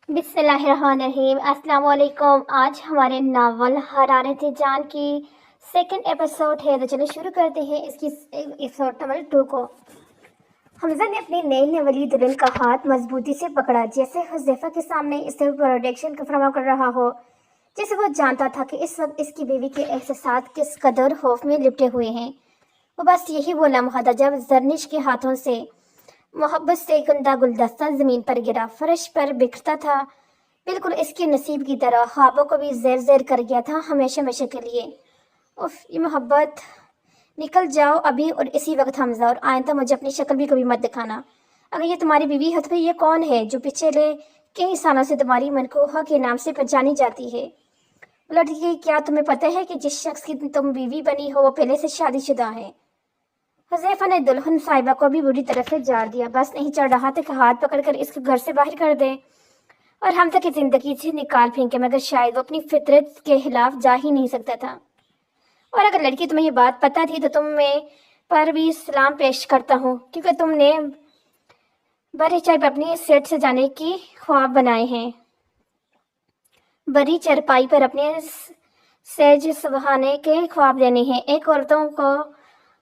बिस्मिल्लाहिर्रहमानिर्रहीम। अस्सलाम वालेकुम। आज हमारे नावल हरारत जान की सेकंड एपिसोड है, तो चलिए शुरू करते हैं इसकी एपिसोड नंबर 2 को। हमजा ने अपनी नई नवली दुल्हन का हाथ मजबूती से पकड़ा, जैसे हुज़ैफा के सामने इसे प्रोटेक्शन का फरमा कर रहा हो। जैसे वो जानता था कि इस वक्त इसकी बीवी के एहसास किस कदर खौफ में लिपटे हुए हैं। वो बस यही वो लम्हा था जब जरनिश के हाथों से मोहब्बत से गंदा गुलदस्ता जमीन पर गिरा, फर्श पर बिखरता था, बिल्कुल इसके नसीब की तरह। ख्वाबों को भी ज़ेर ज़ेर कर गया था हमेशा हमेशा के लिए। उफ, ये मोहब्बत, निकल जाओ अभी और इसी वक्त हमजा, और आइंदा मुझे अपनी शक्ल भी कभी मत दिखाना। अगर ये तुम्हारी बीवी है तो फिर ये कौन है जो पिछले कई सालों से तुम्हारी मनकूहा के नाम से पहचानी जाती है? लड़की, क्या तुम्हें पता है कि जिस शख्स की तुम बीवी बनी हो वो पहले से शादीशुदा है? हुज़ैफा ने दुल्हन साहिबा को भी बुरी तरह से जार दिया। बस नहीं चढ़ रहा था कि हाथ पकड़कर इसको घर से बाहर कर दे और हम तक की जिंदगी से निकाल फेंके, मगर शायद वो अपनी फितरत के खिलाफ जा ही नहीं सकता था। और अगर लड़की तुम्हें ये बात पता थी तो तुम्हें पर भी सलाम पेश करता हूँ, क्योंकि तुमने बड़े चाय पर अपनी सेट से जाने की ख्वाब बनाए हैं, बड़ी चरपाई पर अपने सेज सुबहाने के ख्वाब देने हैं। एक औरतों को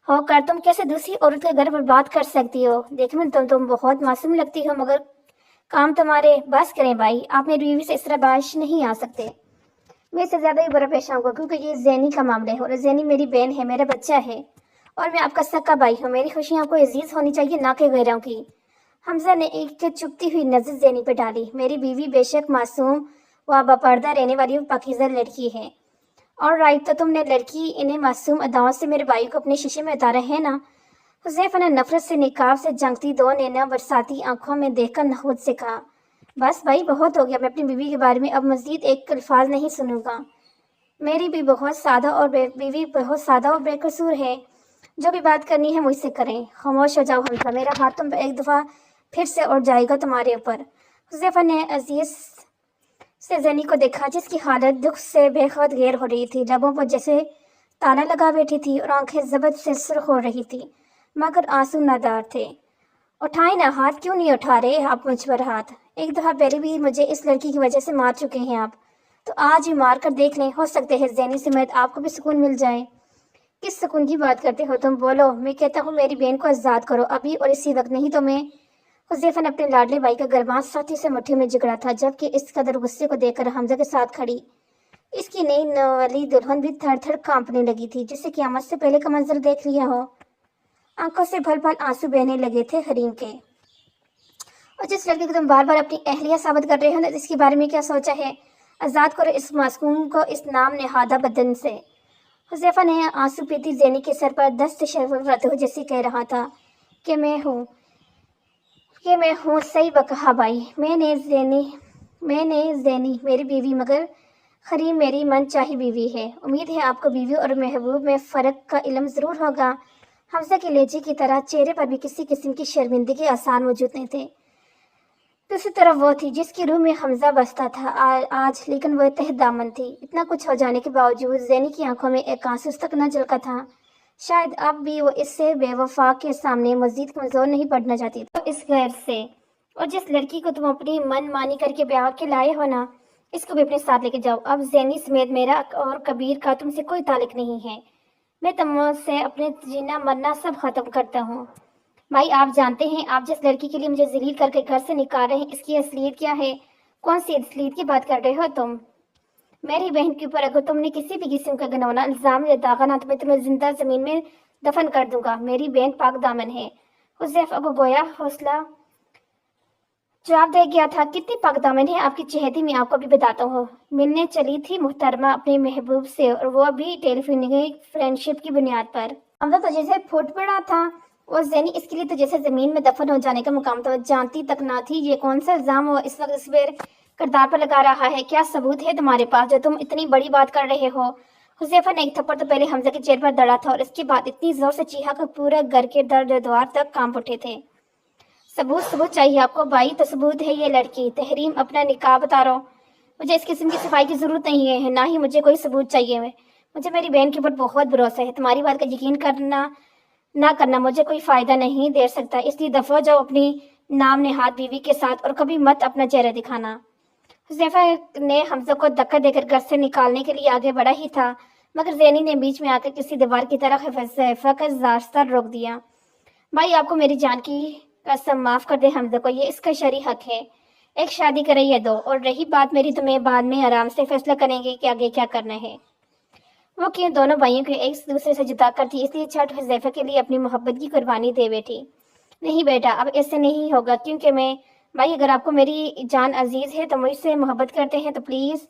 होकर तुम कैसे दूसरी औरत का घर बर्बाद कर सकती हो? देखने में तुम बहुत मासूम लगती हो, मगर काम तुम्हारे। बस करें भाई, आप मेरी बीवी से इस तरह बाश नहीं आ सकते। मैं इससे ज्यादा ही बुरा पेश आऊंगा, क्योंकि ये ज़ैनी का मामला है और ज़ैनी मेरी बहन है, मेरा बच्चा है, और मैं आपका सक्का भाई हूँ। मेरी खुशियाँ आपको अजीज होनी चाहिए, ना कि गैरों की। हमजा ने एक चुपती हुई नजर ज़ैनी पर डाली। मेरी बीवी बेशक मासूम व बापर्दा रहने वाली पाकीज़ा लड़की है। और राइट, तो तुमने लड़की इन्हें मासूम अदाओं से मेरे भाई को अपने शीशे में उतारा है ना? हुज़ैफा ने नफरत से निकाब से जंगती दो नैना बरसाती आंखों में देखकर नहुद से कहा, बस भाई, बहुत हो गया। मैं अपनी बीवी के बारे में अब मजीद एक अल्फाज नहीं सुनूंगा। मेरी भी बहुत सादा और बीवी बहुत सादा और बेकसूर है। जो भी बात करनी है मुझसे करें। खामोश हो जाओ हमजा, मेरा हाथ तुम एक दफ़ा फिर से उठ जाएगा तुम्हारे ऊपर। हुज़ैफा ने अजीज से ज़ैनी को देखा, जिसकी हालत दुख से बेखौफ गैर हो रही थी। लबों पर जैसे ताला लगा बैठी थी और आंखें जबत से सुर्ख हो रही थी, मगर आंसू नादार थे। उठाए ना हाथ, क्यों नहीं उठा रहे आप मुझ पर हाथ? एक दफ़ा पहले भी मुझे इस लड़की की वजह से मार चुके हैं आप, तो आज भी मार कर देख लें। हो सकते हैं ज़ैनी समेत आपको भी सुकून मिल जाए। किस सुकून की बात करते हो तुम? बोलो। मैं कहता हूँ मेरी बहन को आज़ाद करो अभी और इसी वक्त, नहीं तो मैं। हुज़ैफा ने अपने लाडले भाई का गरबान साथी से मुट्ठी में जकड़ा था, जबकि इस कदर गुस्से को देखकर हमजा के साथ खड़ी इसकी नई नवाली दुल्हन भी थर थर कांपने लगी थी, जिससे क़यामत से पहले का मंजर देख लिया हो। आंखों से भल भल आंसू बहने लगे थे हरीम के। और जिस लड़के को तुम बार बार अपनी अहलिया साबित कर रहे हो ना, इसके बारे में क्या सोचा है? आज़ाद करो इस मासूम को इस नाम नेहादा बदन से। हुज़ैफा ने आंसू पीती ज़ैनी के सर पर दस्त शर्फत हो जैसे कह रहा था कि मैं हूँ सही बकहा भाई। मैंने ज़ैनी मेरी बीवी, मगर खरीम मेरी मन चाही बीवी है। उम्मीद है आपको बीवी और महबूब में फ़र्क का इल्म ज़रूर होगा। हमजा के लहजे की तरह चेहरे पर भी किसी किस्म की शर्मिंदगी आसार मौजूद नहीं थे। दूसरी तरफ वो थी जिसकी रूह में हमजा बसता था आज, लेकिन वह तह दामन थी। इतना कुछ हो जाने के बावजूद ज़ैनी की आंखों में एक आंसू तक न झलका था। शायद अब भी वो इससे बेवफा के सामने मजीद कमज़ोर नहीं पड़ना चाहती तो इस घर से। और जिस लड़की को तुम अपनी मन मानी करके ब्याह के लाए हो ना, इसको भी अपने साथ लेके जाओ। अब ज़ैनी समेत मेरा और कबीर का तुमसे कोई ताल्लुक नहीं है। मैं तुमसे अपने जीना मरना सब खत्म करता हूँ। भाई, आप जानते हैं आप जिस लड़की के लिए मुझे जलील करके घर से निकाल रहे हैं, इसकी असलियत क्या है? कौन सी असलियत की बात कर रहे हो तुम? मेरी बहन के ऊपर अगर तुमने किसी भी किस्म का घिनौना इल्जाम या दागा ना, तो मैं तुम्हें जिंदा जमीन में दफन कर दूंगा। मेरी बहन पाक दामन है। हुज़ैफा को गोया हौसला जवाब दे गया था, कितनी पाक दामन है आपकी चहेती, मैं आपको भी बताता हूँ। मिलने चली थी मुहतरमा अपने महबूब से, और वो भी टेलीफोनिक फ्रेंडशिप की बुनियाद पर। हमजा तो जैसे फूट पड़ा था, और ज़ैनी इसके लिए तो जैसे जमीन में दफन हो जाने का मुकाम था। जानती तक ना थी ये कौन सा इल्जाम वो इस वक्त इस पर किरदार पर लगा रहा है। क्या सबूत है तुम्हारे पास जो तुम इतनी बड़ी बात कर रहे हो? हुज़ैफा ने एक थप्पड़ तो पहले हमजा के चेहरे पर दड़ा था, और इसके बाद इतनी जोर से चीखा कि पूरे घर के दर द्वार तक कांप उठे थे। सबूत चाहिए आपको भाई? तो सबूत है ये लड़की। तहरीम, अपना निकाब उतारो। मुझे इस किस्म की सफाई की जरूरत नहीं है, ना ही मुझे कोई सबूत चाहिए। मुझे मेरी बहन के ऊपर बहुत भरोसा है। तुम्हारी बात का यकीन करना ना करना मुझे कोई फायदा नहीं दे सकता, इसलिए दफा जाओ अपनी नाम नेहाद बीवी के साथ, और कभी मत अपना चेहरा दिखाना। हुज़ैफ़ा ने हमज़ा को धक्का देकर घर से निकालने के लिए आगे बढ़ा ही था, मगर ज़ैनी ने बीच में आकर किसी दीवार की तरह हुज़ैफ़ा का रास्ता रोक दिया। भाई, आपको मेरी जान की कसम, माफ़ कर दे हमज़ा को, ये इसका शरई हक है। एक शादी करे या दो, और रही बात मेरी, तो मैं बाद में आराम से फैसला करेंगे कि आगे क्या करना है। वो क्यों दोनों भाइयों को एक दूसरे से जुदा करती, इसलिए छठ हुज़ैफ़ा के लिए अपनी मोहब्बत की कुर्बानी दे बैठी। नहीं बेटा, अब ऐसे नहीं होगा, क्योंकि भाई, अगर आपको मेरी जान अजीज है तो मुझसे मोहब्बत करते हैं तो प्लीज।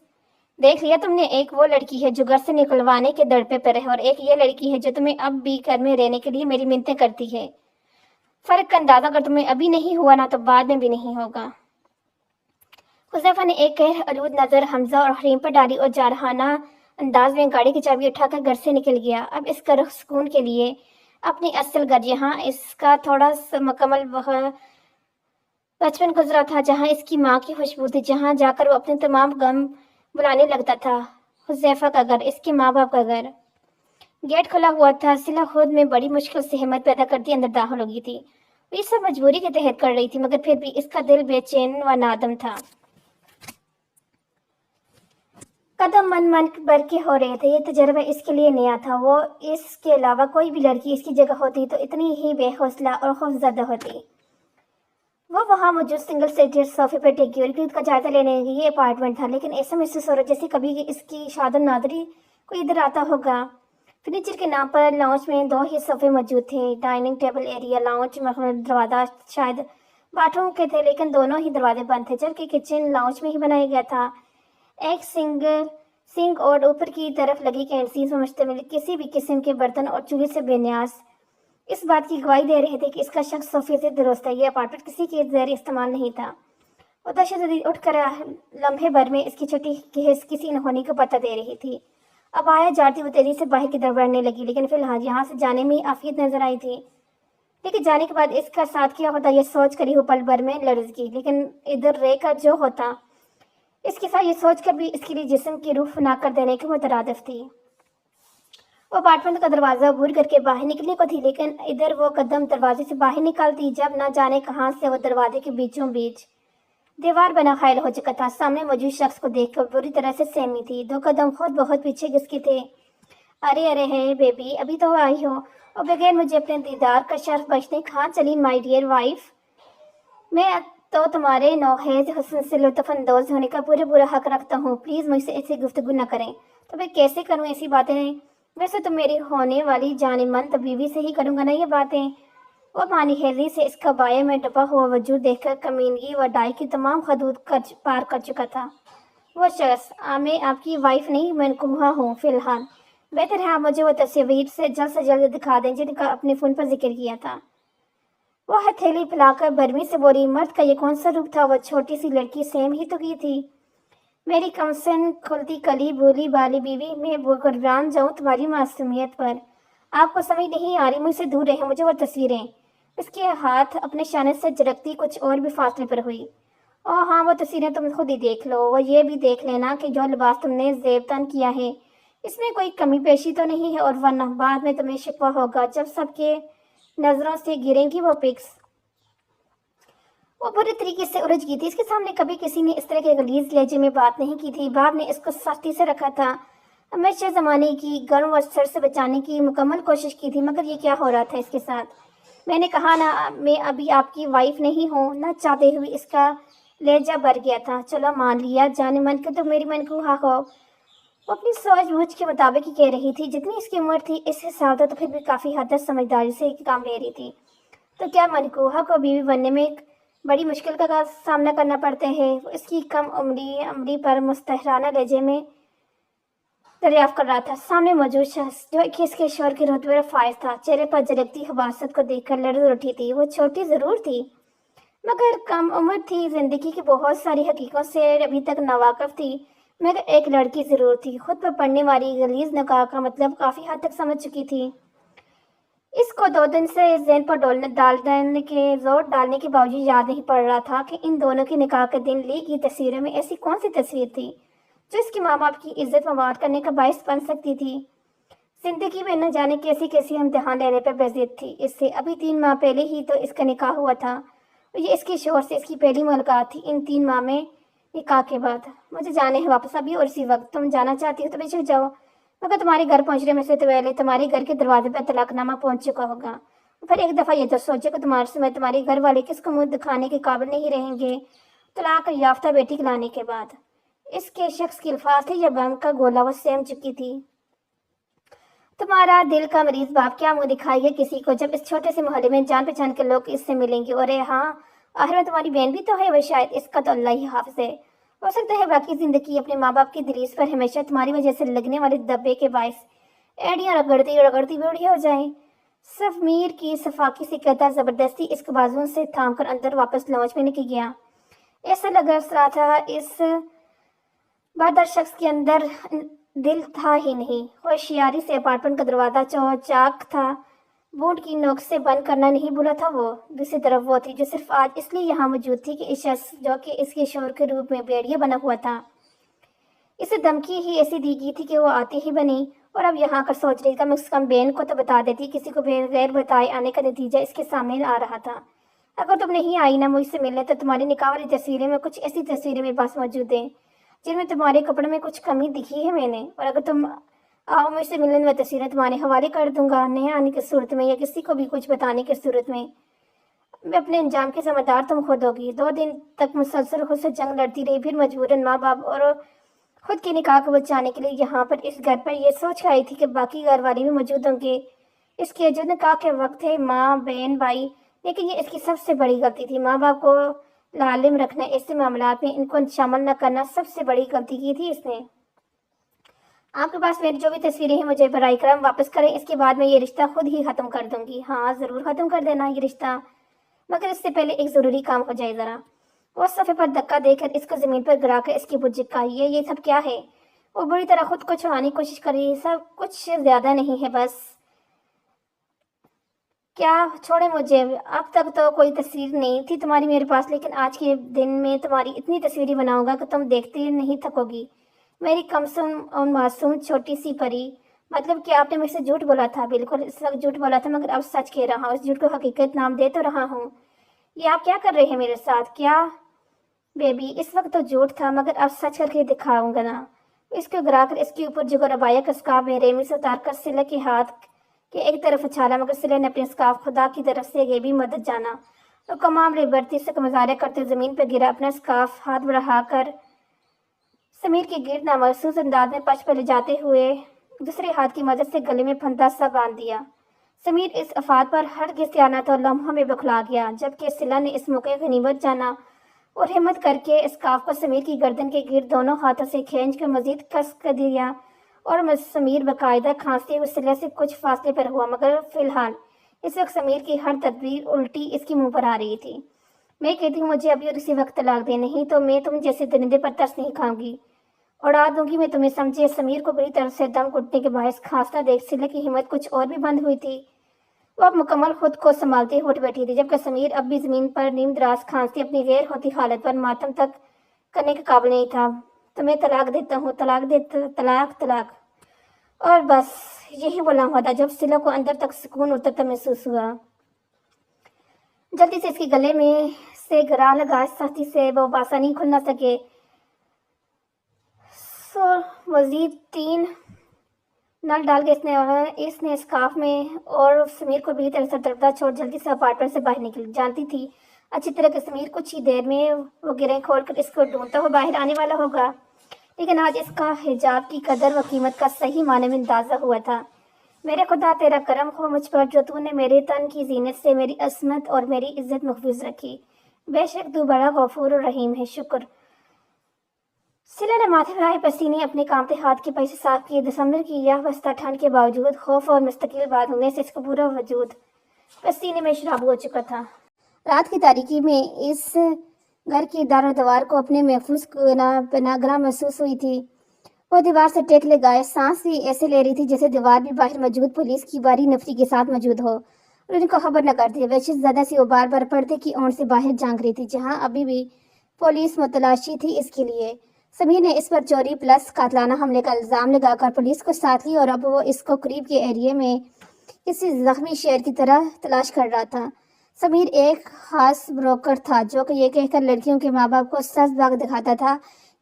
देख लिया तुमने, एक वो लड़की है जो घर से निकलवाने के दड़पे पर है, और एक ये लड़की है जो तुम्हें अब भी घर में रहने के लिए मेरी मिन्नतें करती है। फर्क का अंदाजा अगर तुम्हें अभी नहीं हुआ ना, तो बाद में भी नहीं होगा। हुज़ैफ़ा ने एक गैर आलूद नजर हमजा और हरीम पर डाली और जारहाना अंदाज में गाड़ी की चाबी उठाकर घर से निकल गया। अब इसका रुख सुकून के लिए अपनी असल घर, यहाँ इसका थोड़ा सा मुकम्मल वह बचपन गुजरा था, जहाँ इसकी माँ की खुशबू थी, जहाँ जाकर वो अपने तमाम गम बुलाने लगता था। हुज़ैफ़ा का घर, इसके माँ बाप का घर। गेट खुला हुआ था। सिला खुद में बड़ी मुश्किल से हिम्मत पैदा करती अंदर दाखिल हो गई थी। वो ये सब मजबूरी के तहत कर रही थी, मगर फिर भी इसका दिल बेचैन व नादम था। कदम मन मन भर के हो रहे थे। ये तजर्बा इसके लिए नया था। वो इसके अलावा कोई भी लड़की इसकी जगह होती तो इतनी ही बेहौसला और खौफजदा होती। वो वहाँ मौजूद सिंगल सीटेड सोफे पर टेकी और ईद का जायजा लेने ये अपार्टमेंट था, लेकिन ऐसा महसूस हो रहा जैसे कभी इसकी शादन नादरी कोई इधर आता होगा। फर्नीचर के नाम पर लाउंज में 2 ही सोफे मौजूद थे। डाइनिंग टेबल एरिया, लाउंज में दरवाजा शायद बाथरूम के थे, लेकिन दोनों ही दरवाजे बंद थे, जबकि किचन लाउंज में ही बनाया गया था। एक सिंगल सिंक और ऊपर की तरफ लगी कैंटीन में मुश्तमिल किसी भी किस्म के बर्तन और चूल्हे से बेनियाज इस बात की गवाही दे रहे थे कि इसका शख्स सोफे से दुरुस्त है। ये अपार्टमेंट किसी के ज़ेर इस्तेमाल नहीं था। और दहशत उठकर लम्हे भर में इसकी छुट्टी किसी अनहोनी को पता दे रही थी। अब आया जाती वो तेजी से बाहर की तरफ बढ़ने लगी, लेकिन फिलहाल यहाँ से जाने में आफियत नजर आई थी। लेकिन जाने के बाद इसका साथ क्या होता, यह सोच कर ही वो पल भर में लड़की, लेकिन इधर रे का जो होता, इसके साथ ये सोच कर भी इसके लिए जिस्म की रूह फना कर देने के मुतरादिफ थी। वो अपार्टमेंट का दरवाज़ा अबूर करके बाहर निकलने को थी, लेकिन इधर वो कदम दरवाजे से बाहर निकालती जब ना जाने कहाँ से वो दरवाजे के बीचों बीच दीवार बना खायल हो चुका था। सामने मौजूद शख्स को देखकर बुरी तरह से सहमी थी। 2 कदम खुद बहुत पीछे घिसके थे। अरे अरे है बेबी, अभी तो आई हो और बगैर मुझे अपने दीदार का शर्फ बचने कहाँ चली माई डियर वाइफ। मैं तो तुम्हारे नौहेज हुस्न से लुत्फ़अंदोज़ होने का पूरा हक रखता हूँ। प्लीज़ मुझसे ऐसी गुफ्तगू न करें। तो मैं कैसे करूँ ऐसी बातें? वैसे तो मेरी होने वाली जानेमंद बीवी से ही करूँगा ना ये बातें। वो मानीहेजी से इसका बाया में डबा हुआ वजूद देखकर कमीनगी व डाई की तमाम हदूद पार कर चुका था। वो शख्स, मैं आपकी वाइफ नहीं, मनकूहा हूँ फिलहाल। बेहतर है आप मुझे वो तस्वीर से जल्द दिखा दें जिनका अपने फ़ोन पर जिक्र किया था। वो हथेली फैलाकर बर्मी से बोली, मर्द का ये कौन सा रूप था? वो छोटी सी लड़की सेम ही तो की थी। मेरी कमसन खुलती कली बोली बाली बीवी, मैं कुर्बान जाऊँ तुम्हारी मासूमियत पर। आपको समझ नहीं आ रही, मुझसे दूर रहे मुझे वो तस्वीरें। उसके हाथ अपने शाने से झड़कती कुछ और भी फासले पर हुई। ओह हाँ, वो तस्वीरें तुम खुद ही देख लो। वो ये भी देख लेना कि जो लिबास तुमने ज़ेबतन किया है इसमें कोई कमी पेशी तो नहीं है, और वरना बाद में तुम्हें शिकवा होगा जब सबके नजरों से गिरेंगी वो पिक्स। वो बुरी तरीके से उलझ गई थी। इसके सामने कभी किसी ने इस तरह के गलीज लहजे में बात नहीं की थी। बाप ने इसको सख्ती से रखा था। हमेशा जमाने की गर्म और सर से बचाने की मुकम्मल कोशिश की थी, मगर ये क्या हो रहा था इसके साथ? मैंने कहा ना, मैं अभी आपकी वाइफ नहीं हूँ। ना चाहते हुए इसका लहजा भर गया था। चलो मान लिया, जाने मन के तो मेरी मन को हा हो। वो अपनी सोच बूझ के मुताबिक ही कह रही थी। जितनी इसकी उम्र थी इस हिसाब तो फिर भी काफ़ी हद तक समझदारी से काम ले रही थी। तो क्या मनकूहा को बीवी बनने में एक बड़ी मुश्किल का सामना करना पड़ते हैं? इसकी कम उम्री पर मुस्तहराना लहजे में दरियाफ्त कर रहा था। सामने मौजूद शख्स जो इसके शोर के रुतबे फायज था, चेहरे पर झलकती हवासत को देखकर लड़ उठी थी। वो छोटी ज़रूर थी, मगर कम उम्र थी। जिंदगी की बहुत सारी हकीकतों से अभी तक नावाकिफ थी, मगर एक लड़की ज़रूर थी। खुद पर पड़ने वाली गलीज निकाह का मतलब काफ़ी हद तक समझ चुकी थी। इसको 2 दिन से ज़हन पर जोर डालने के बावजूद याद नहीं पड़ रहा था कि इन दोनों के निकाह के दिन ली गई तस्वीरों में ऐसी कौन सी तस्वीर थी जो इसके माँ बाप की इज्जत मवाद करने का बायस बन सकती थी। जिंदगी में न जाने कैसी कैसी इम्तिहान लेने पर बेज़ियत थी। इससे अभी 3 माह पहले ही तो इसका निकाह हुआ था। ये इसके शोहर से इसकी पहली मुलाकात थी। इन 3 माह में نکاح کے بعد مجھے جانے ہیں واپس ابھی اور اسی وقت. تم جانا چاہتی ہو تو بے شک جاؤ، مگر تمہارے گھر پہنچنے میں سے تو پہلے تمہارے گھر کے دروازے پر طلاق نامہ پہنچ چکا ہوگا. پھر ایک دفعہ یہ تو سوچے کہ تمہارے گھر والے کس کو منہ دکھانے کے قابل نہیں رہیں گے طلاق یافتہ بیٹی کے لانے کے بعد. اس کے شخص کے الفاظ تھے یا غم کا گولا وہ سہم چکی تھی. تمہارا دل کا مریض باپ کیا منہ دکھائے گا کسی کو جب اس چھوٹے سے محلے میں جان پہچان کے لوگ اس سے ملیں گے. اور ہاں، آخر میں تمہاری بہن بھی تو ہے، وہ شاید اس کا تو اللہ ہی حافظ ہے. ہو سکتا ہے باقی زندگی اپنے ماں باپ کی دلیس پر ہمیشہ تمہاری وجہ سے لگنے والے دبے کے باعث ایڑیاں رگڑتی بوڑھی ہو جائیں. سمیر کی صفاقی سے کہتا زبردستی اس کے بازوؤں سے تھام کر اندر واپس لانچ میں نکل گیا. ایسا لگ رہا تھا اس بہادر شخص کے اندر دل تھا ہی نہیں. ہوشیاری سے اپارٹمنٹ کا دروازہ چاک تھا، بوٹ کی نوک سے بند کرنا نہیں بھولا تھا وہ. دوسری طرف وہ تھی جو صرف آج اس لیے یہاں موجود تھی کہ اس شخص جو کہ اس کے شور کے روپ میں بیڑیا بنا ہوا تھا، اسے دھمکی ہی ایسی دی گئی تھی کہ وہ آتی ہی بنی. اور اب یہاں کر سوچ رہی کم از کم بین کو تو بتا دیتی. کسی کو غیر بتائے آنے کا نتیجہ اس کے سامنے آ رہا تھا. اگر تم نہیں آئی نا مجھ سے ملنے تو تمہاری نکاح والی تصویریں میں کچھ ایسی تصویریں میرے پاس موجود ہیں جن میں تمہارے کپڑوں میں کچھ کمی دکھی ہے میں نے. اور اگر تم آؤ مجھ سے ملنے میں تصویریں تمہارے حوالے کر دوں گا نہیں آنے کی صورت میں یا کسی کو بھی کچھ بتانے کی صورت میں اپنے انجام کے ذمہ دار تم خود ہوگی. 2 دن تک مسلسل خود سے جنگ لڑتی رہی، پھر مجبوراً ماں باپ اور خود کی نکاح کو بچانے کے لیے یہاں پر اس گھر پر یہ سوچ آئی تھی کہ باقی گھر والے بھی موجود ہوں گے. اس کے جو نکاح کے وقت ہے ماں بہن بھائی، لیکن یہ اس کی سب سے بڑی غلطی تھی. ماں باپ کو لالم رکھنا، ایسے معاملات میں ان کو شامل نہ کرنا سب سے بڑی غلطی کی تھی اس نے. آپ کے پاس میری جو بھی تصویریں ہیں مجھے برائے کرم واپس کریں، اس کے بعد میں یہ رشتہ خود ہی ختم کر دوں گی. ہاں ضرور ختم کر دینا یہ رشتہ، مگر اس سے پہلے ایک ضروری کام ہو جائے. ذرا وہ صفحے پر دھکا دے کر اس کو زمین پر گرا کر اس کی بجھ چکائی. یہ سب کیا ہے؟ وہ بری طرح خود کو چھڑانے کی کوشش کر رہی ہے. سب کچھ زیادہ نہیں ہے بس. کیا چھوڑے مجھے، اب تک تو کوئی تصویر نہیں تھی تمہاری میرے پاس، لیکن آج کے دن میں تمہاری اتنی تصویریں بناؤں گا کہ تم دیکھتے نہیں تھکو گی. میری کمسم اور معصوم چھوٹی سی پری. مطلب کہ آپ نے مجھ سے جھوٹ بولا تھا؟ بالکل اس وقت جھوٹ بولا تھا، مگر اب سچ کہہ رہا ہوں. اس جھوٹ کو حقیقت نام دے تو رہا ہوں. یہ آپ کیا کر رہے ہیں میرے ساتھ؟ کیا بیبی، اس وقت تو جھوٹ تھا مگر اب سچ کر کے دکھاؤں گا نا. اس کو گرا کر اس کے اوپر جو ربایا کا اسکارف بے رحمی سے اتار کر سلے کے ہاتھ کے ایک طرف اچھالا، مگر سلے نے اپنے اسکارف خدا کی طرف سے یہ بھی مدد جانا. وہ کمام لیبرٹی سے مظاہرہ کرتے زمین پہ گرا، اپنا اسکارف ہاتھ بڑھا کر سمیر کے گرد نامحسوس انداز میں پچ پہ لے جاتے ہوئے دوسرے ہاتھ کی مدد سے گلے میں پھندا سا باندھ دیا. سمیر اس افات پر ہرگز سیانت اور لمحوں میں بکھلا گیا، جبکہ سلا نے اس موقع غنیمت جانا اور ہمت کر کے اسکارف کو سمیر کی گردن کے گرد دونوں ہاتھوں سے کھینچ کر مزید کس کر دیا. اور سمیر باقاعدہ کھانستے ہوئے سلے سے کچھ فاصلے پر ہوا، مگر فی الحال اس وقت سمیر کی ہر تدبیر الٹی اس کے منہ پر آ رہی تھی. میں کہتی ہوں مجھے ابھی اور اسی وقت طلاق دے، نہیں تو میں تم جیسے درندے پر ترس نہیں کھاؤں گی، اڑا دوں گی میں تمہیں، سمجھے. سمیر کو بری طرح سے دم گھٹنے کے باعث کھانستا دیکھ سلے کی ہمت کچھ اور بھی بند ہوئی تھی. وہ اب مکمل خود کو سنبھالتے اٹھ بیٹھی تھی، جبکہ سمیر اب بھی زمین پر نیم دراز کھانستی اپنی غیر ہوتی حالت پر ماتم تک کرنے کے قابل نہیں تھا. تمہیں طلاق دیتا ہوں، طلاق. اور بس یہی وہ لمحہ تھا جب سلا کو اندر تک سکون اترتا محسوس ہوا. جلدی سے اس کے گلے میں سے گرا لگا، سختی سے وہ بآسانی کھل نہ سکے. سو مزید 3 نل ڈال کے اس نے اسکارف میں اور سمیر کو بھی طرح سے تڑپتا چھوڑ جلدی سے اپارٹمنٹ سے باہر نکل. جانتی تھی اچھی طرح کہ سمیر کچھ ہی دیر میں وہ گرہیں کھول کر اس کو ڈھونڈتا ہوا باہر آنے والا ہوگا، لیکن آج اس کا حجاب کی قدر و قیمت کا صحیح معنی میں اندازہ ہوا تھا. میرے خدا تیرا کرم ہو مجھ پر جو تو نے میرے تن کی زینت سے میری عصمت اور میری عزت محفوظ رکھی. بے شک تو بڑا غفور و رحیم ہے، شکر. سلا نے ماتھے پہ آئے پسینے اپنے کانپتے ہاتھ کے پیسے صاف کیے. دسمبر کی یہ وسطی ٹھنڈ کے باوجود خوف اور مستقل باد ہونے سے اس کا پورا وجود پسینے میں شراب ہو چکا تھا. رات کی تاریکی میں اس گھر کی دار و دیوار کو اپنے محفوظ پناہگاہ محسوس ہوئی تھی. وہ دیوار سے ٹیک لگائے سانس بھی ایسے لے رہی تھی جیسے دیوار بھی باہر موجود پولیس کی باری نفری کے ساتھ موجود ہو اور ان کو خبر نہ کرتی. وحشت زدہ سی وہ بار بار پردے کی اون سے باہر جھانک رہی تھی جہاں ابھی بھی پولیس متلاشی تھی اس کے لیے. سمیر نے اس پر چوری پلس قاتلانہ حملے کا الزام لگا کر پولیس کو ساتھ لی اور اب وہ اس کو قریب کے ایریے میں کسی زخمی شیر کی طرح تلاش کر رہا تھا. समीर एक खास ब्रोकर था जो कि ये कहकर लड़कियों के माँ बाप को सच बात दिखाता था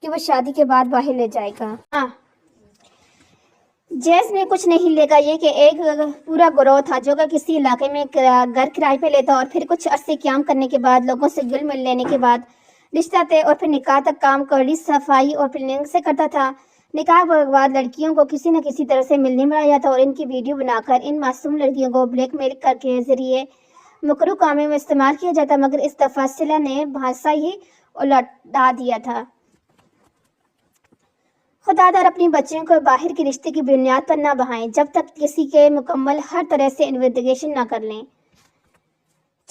कि वो शादी के बाद बाहर ले जाएगा। हाँ, जैस में कुछ नहीं लेगा ये कि एक पूरा गिरोह था जो कि किसी इलाके में घर किराए पे लेता और फिर कुछ अरसे काम करने के बाद लोगों से गिल मिल लेने के बाद रिश्ता तय और फिर निकाह तक काम कड़ी सफाई और प्लानिंग से करता था। निकाह के बाद लड़कियों को किसी न किसी तरह से मिलने में आया था और इनकी वीडियो बनाकर इन मासूम लड़कियों को ब्लैकमेल करके जरिए मकरू कामों में इस्तेमाल किया जाता, मगर इस दफा सिला ने भाषा ही उलटा दिया था। खुदादार अपनी बच्चियों को बाहर के रिश्ते की बुनियाद पर ना बहाएं जब तक किसी के मुकम्मल हर तरह से इन्वेस्टिगेशन ना कर लें।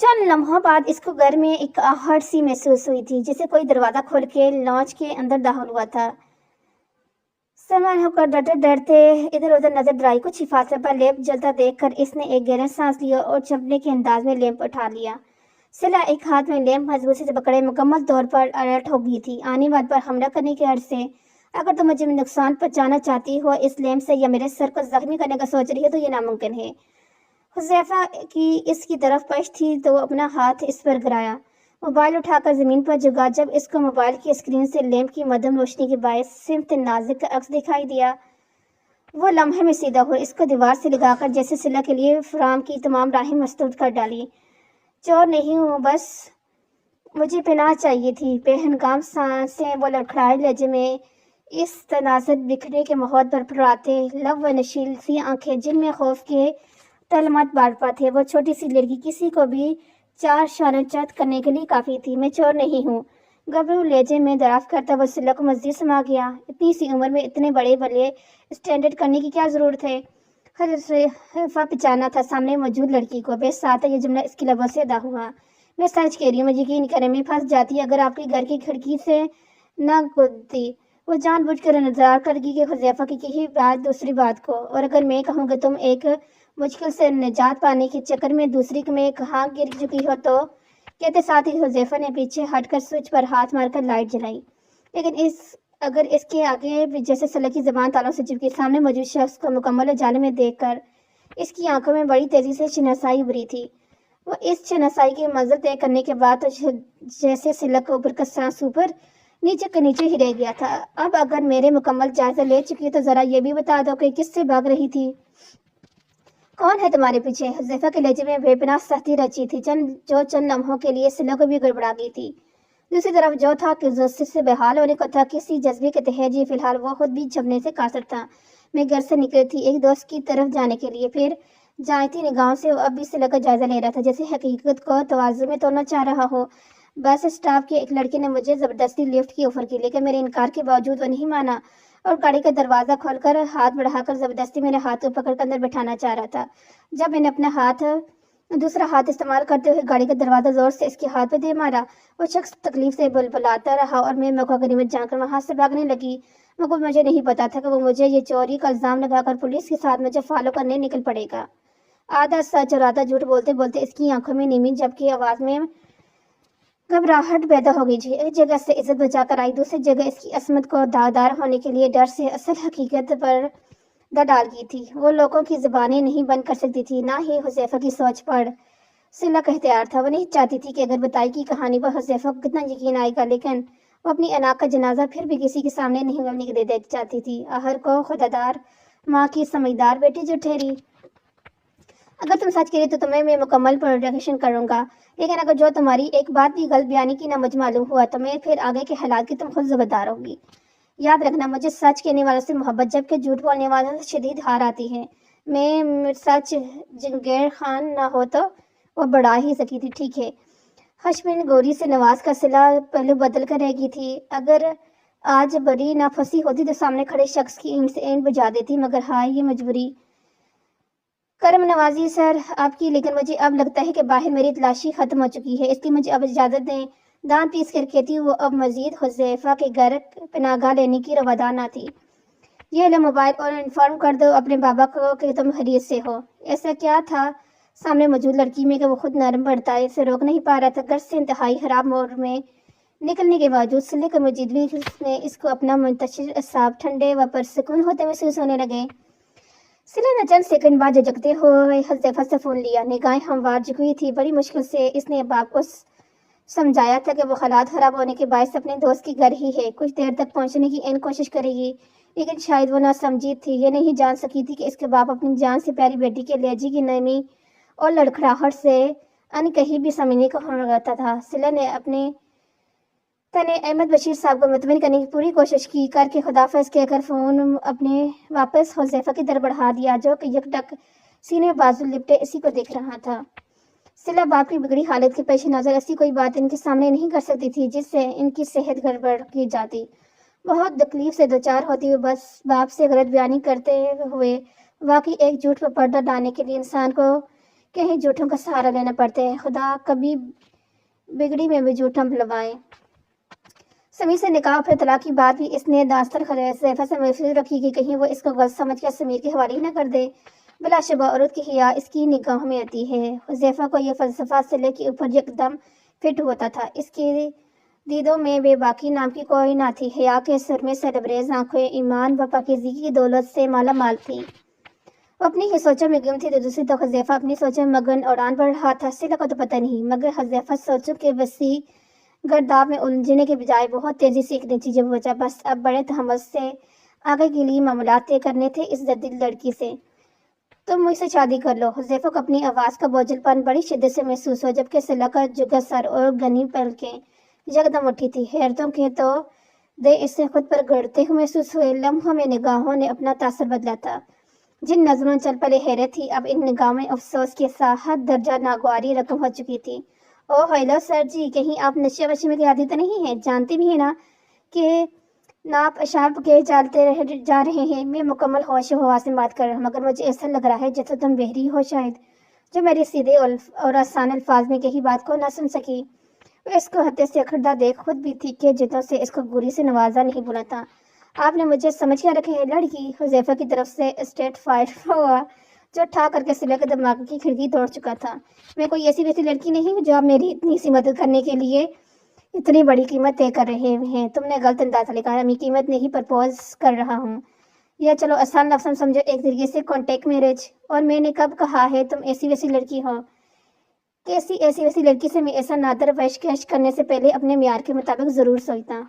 चंद लम्हों बाद इसको घर में एक आहट सी महसूस हुई थी, जिसे कोई दरवाजा खोल के लॉन्च के अंदर दाखिल हुआ था। सामान होकर डरते डरते इधर उधर नजर दौड़ाई। कुछ ही फासले पर लैंप जलता देखकर इसने एक गहरा सांस लिया और चंपने के अंदाज में लैंप उठा लिया। सिला एक हाथ में लैंप मजबूती से पकड़े मुकम्मल तौर पर अलर्ट हो गई थी। आने वाले पर हमला करने के हर्ष से, अगर तुम मुझे नुकसान पहुंचाना चाहती हो इस लैंप से या मेरे सर को जख्मी करने का सोच रही हो तो ये नामुमकिन है। हुज़ैफा की इसकी तरफ पश थी तो अपना हाथ इस पर गिराया, मोबाइल उठाकर ज़मीन पर झुका। जब इसको मोबाइल की स्क्रीन से लैंप की मध्यम रोशनी के बायस सिमत नाज़िक का अक्स दिखाई दिया, वो लम्हे में सीधा हो इसको दीवार से लगाकर जैसे सिला के लिए फराम की तमाम राहें मसदूद कर डाली। चोर नहीं हूँ, बस मुझे पनाह चाहिए थी। बेहंगाम सांसें वो लड़खड़ाए लहजे में इस तनाज़र बिखरने के माहौल पर फुराते लब व नशील सी आंखें जिनमें खौफ के तलमत बारपा थे। वो छोटी सी लड़की किसी को भी चार शान चत करने के लिए काफ़ी थी। मैं चोर नहीं हूँ, घबरू लहजे में दराज करता वो सिला को मस्जिद समा गया। इतनी सी उम्र में इतने बड़े बड़े स्टैंडर्ड करने की क्या ज़रूरत है। हल्फा पहचाना था सामने मौजूद लड़की को। बेस आता ये जुमला इसकी लबों से अदा हुआ। मैं सच कह रही हूँ, मुझे यकीन करने में फंस जाती अगर आपके घर की खिड़की से न कूदती। वो जानबूझकर इंतजार करेगी कि हुज़ैफा की कही बात दूसरी बात को, और अगर मैं कहूँ कि तुम एक मुश्किल से निजात पाने के चक्कर में दूसरी में कहाँ गिर चुकी हो तो, कहते साथ ही हुज़ैफा ने पीछे हटकर स्विच पर हाथ मारकर लाइट जलाई। लेकिन अगर इसके आगे भी जैसे सलग की ज़बान तालों से चिपकी। सामने मौजूद शख्स को मुकम्मल उजाले में देखकर इसकी आंखों में बड़ी तेज़ी से शनासाई उभरी थी। वो इस शनासाई की मंजिल तय करने के बाद तो जैसे सिलक ऊपर का सांस ऊपर नीचे के नीचे ही रह गया था। अब अगर मेरे मुकम्मल जायजा ले चुकी तो ज़रा ये भी बता दो कि किससे भाग रही थी, कौन है तुम्हारे पीछे। हुज़ैफा के लहजे में बेपनाह सख्ती रची थी, चंद लम्हों के लिए सिला को भी गड़बड़ा गई थी। दूसरी तरफ जो था कि से बेहाल होने को था, किसी जज्बे के तहत जी फिलहाल वो खुद भी झपने से कासर था। मैं घर से निकली थी एक दोस्त की तरफ जाने के लिए, फिर जाती निगाहों से अब भी सिला का जायजा ले रहा था, जैसे हकीकत को तवाज़ुन में तोड़ना चाह रहा हो। बस स्टाफ के एक लड़के ने मुझे ज़बरदस्ती लिफ्ट की ऑफ़र की, लेकिन मेरे इनकार के बावजूद वो नहीं माना और गाड़ी का दरवाज़ा खोलकर हाथ बढ़ाकर ज़बरदस्ती मेरे हाथ को पकड़ कर अंदर बैठाना चाह रहा था। जब मैंने अपना दूसरा हाथ इस्तेमाल करते हुए गाड़ी का दरवाज़ा ज़ोर से इसके हाथ पे दे मारा, वो शख्स तकलीफ से बुलबुलाता रहा और मैं मौका गनीमत जानकर वहाँ से भागने लगी। मगर मुझे नहीं पता था कि वो मुझे ये चोरी का इल्ज़ाम लगाकर पुलिस के साथ मुझे फॉलो करने निकल पड़ेगा। आधा सच और आधा झूठ बोलते बोलते इसकी आंखों में नीमी जबकि आवाज़ में घबराहट पैदा हो गई थी। एक जगह से इज्जत बचाकर आई, दूसरी जगह इसकी असमत को दागदार होने के लिए डर से असल हकीकत पर द डाल गई थी। वो लोगों की ज़बानें नहीं बंद कर सकती थी, ना ही हुज़ैफा की सोच पर सिला का इख्तियार था। वो नहीं चाहती थी कि अगर बताई की कहानी पर हुज़ैफा को कितना यकीन आएगा, लेकिन वो अपनी अनाक का जनाजा फिर भी किसी के सामने नहीं बनने के दे चाहती थी। आहर को खुदादार माँ की समझदार बेटी जो ठहरी। अगर तुम सच करी तो तुम्हें मैं मुकम्मल प्रोटेक्शन करूँगा, लेकिन अगर जो तुम्हारी एक बात भी गलत बयानी की ना मुझे मालूम हुआ तो मैं फिर आगे के हालात की तुम खुद ज़िम्मेदार होगी। याद रखना, मुझे सच कहने वालों से मोहब्बत जबकि झूठ बोलने वालों से शदीद हार आती है। मैं सच जंगैर खान ना हो तो वो बढ़ा ही सकी थी, ठीक है। हशमिन गोरी से नवाज का सिला पहले बदल कर रह गई थी। अगर आज बड़ी ना फंसी होती तो सामने खड़े शख्स की ईंट से ईंट बजा देती, मगर हाँ ये मजबूरी। करम नवाजी सर आपकी, लेकिन मुझे अब लगता है कि बाहर मेरी तलाशी खत्म हो चुकी है, इसलिए मुझे अब इजाज़त दें। दांत पीस कर कहती हूँ वो अब मजीद हुज़ैफा के घर पनागाह लेने की रवादार ना थी। ये लो मोबाइल और इन्फॉर्म कर दो अपने बाबा को कि तुम खैरियत से हो। ऐसा क्या था सामने मौजूद लड़की में कि वो खुद नरम बर्ताव से रोक नहीं पा रहा था। घर से इंतहाई खराब मोड़ में निकलने के बावजूद सिले की मौजूदगी में इसको अपना मुंतशिर असाब ठंडे व पुरसुकून होते महसूस होने लगे। सिला ने चंद सेकंड बाद झिझकते हुए हुज़ैफ़ा से फ़ोन लिया। निगाहें हमवार झुकी थी। बड़ी मुश्किल से इसने बाप को समझाया था कि वो हालात ख़राब होने के बायस अपने दोस्त के घर ही है, कुछ देर तक पहुंचने की ऐन कोशिश करेगी। लेकिन शायद वो ना समझी थी, ये नहीं जान सकी थी कि इसके बाप अपनी जान से प्यारी बेटी के लहजे की नरमी और लड़खड़ाहट से अनकहीं भी समझने को होने लगता था। सिला ने अपने तने अहमद बशीर साहब को मुतमिन करने की पूरी कोशिश की, करके खुदाफिज कहकर फ़ोन अपने वापस हुज़ैफ़ा की तरफ बढ़ा दिया, जो कि यकटक सीने में बाजू लिपटे इसी को देख रहा था। सिला बाप की बिगड़ी हालत के पेश नज़र ऐसी कोई बात इनके सामने नहीं कर सकती थी जिससे इनकी सेहत गड़बड़ की जाती। बहुत तकलीफ से दो चार होती हुई बस बाप से गलत बयानी करते हुए वाकई एक झूठ पर पर्दा डालने के लिए इंसान को कहीं झूठों का सहारा लेना पड़ता है। खुदा कभी बिगड़ी में भी झूठा लगाए। समीर से निकाह फिर तलाक की बात भी इसने दास्तर हुज़ैफ़ा से महफूज रखी कि कहीं वो इसको गलत समझ कर समीर के हवाले न कर दे। बिलाशुबा औरत की हिया इसकी निगाहों में आती है। हुज़ैफ़ा को यह फ़लसफ़ा सिले के ऊपर एकदम फिट होता था। इसकी दीदों में बेबाकी नाम की कोई ना थी। हिया के सुरमे से लबरेज आंखें ईमान व पाकीज़गी की दौलत से माला माल थी। वो अपनी ही सोचों में गुम थी तो दूसरी तो हुज़ैफ़ा अपनी सोचों में मगन उड़ान पर रहा था। सिला को तो पता नहीं, मगर हुज़ैफ़ा सोचों के वसी गर्दाब में उलझने के बजाय बहुत तेजी से एक नतीजे पर पहुंचा। बस अब बड़े तहम्मुल से आगे के लिए मामलात तय करने थे इस जद्दिल लड़की से। तुम मुझसे शादी कर लो। हुज़ैफ़ा को अपनी आवाज़ का बोझलपन बड़ी शिद्दत से महसूस हो, जबकि सिला का झुका सर और घनी पलकें यकदम उठी थी। हैरतों के तो दे इससे खुद पर गड़ते हुए महसूस हुए। लम्हों में निगाहों ने अपना तासर बदला था। जिन नजरों चल पड़े हैरत थी, अब इन निगाहों में अफसोस के साथ दर्जा नागवारी रकम हो चुकी थी। ओह हेलो सर जी, कहीं आप नशे वशे में आदी तो नहीं है? जानते भी हैं ना कि नाप अशाप के जा रहे हैं। मैं मुकम्मल होश हवा से बात कर रहा हूँ, मगर मुझे ऐसा लग रहा है जैसे तुम बहरी हो शायद, जो मेरे सीधे और आसान अल्फाज में कही बात को ना सुन सकी। वो इसको हत्या से अखड़ता देख खुद भी थी कि जितों से इसको गुरी से नवाजा नहीं बोला था। आपने मुझे समझ क्या रखे है लड़की? हुज़ैफ़ा की तरफ से स्टेट फाइट हुआ जो ठा करके सिला के दिमाग की खिड़की तोड़ चुका था। मैं कोई ऐसी वैसी लड़की नहीं हूँ जो आप मेरी इतनी सी मदद करने के लिए इतनी बड़ी कीमत तय कर रहे हैं। तुमने गलत अंदाजा लगाया। मैं कीमत नहीं प्रपोज कर रहा हूँ, या चलो आसान लफ्ज़ समझो, एक तरीके से कॉन्टेक्ट मैरिज। और मैंने कब कहा है तुम ऐसी वैसी लड़की हो? कैसी ऐसी वैसी लड़की से मैं ऐसा नादर पेशकश करने से पहले अपने म्यार के मुताबिक ज़रूर सोचता।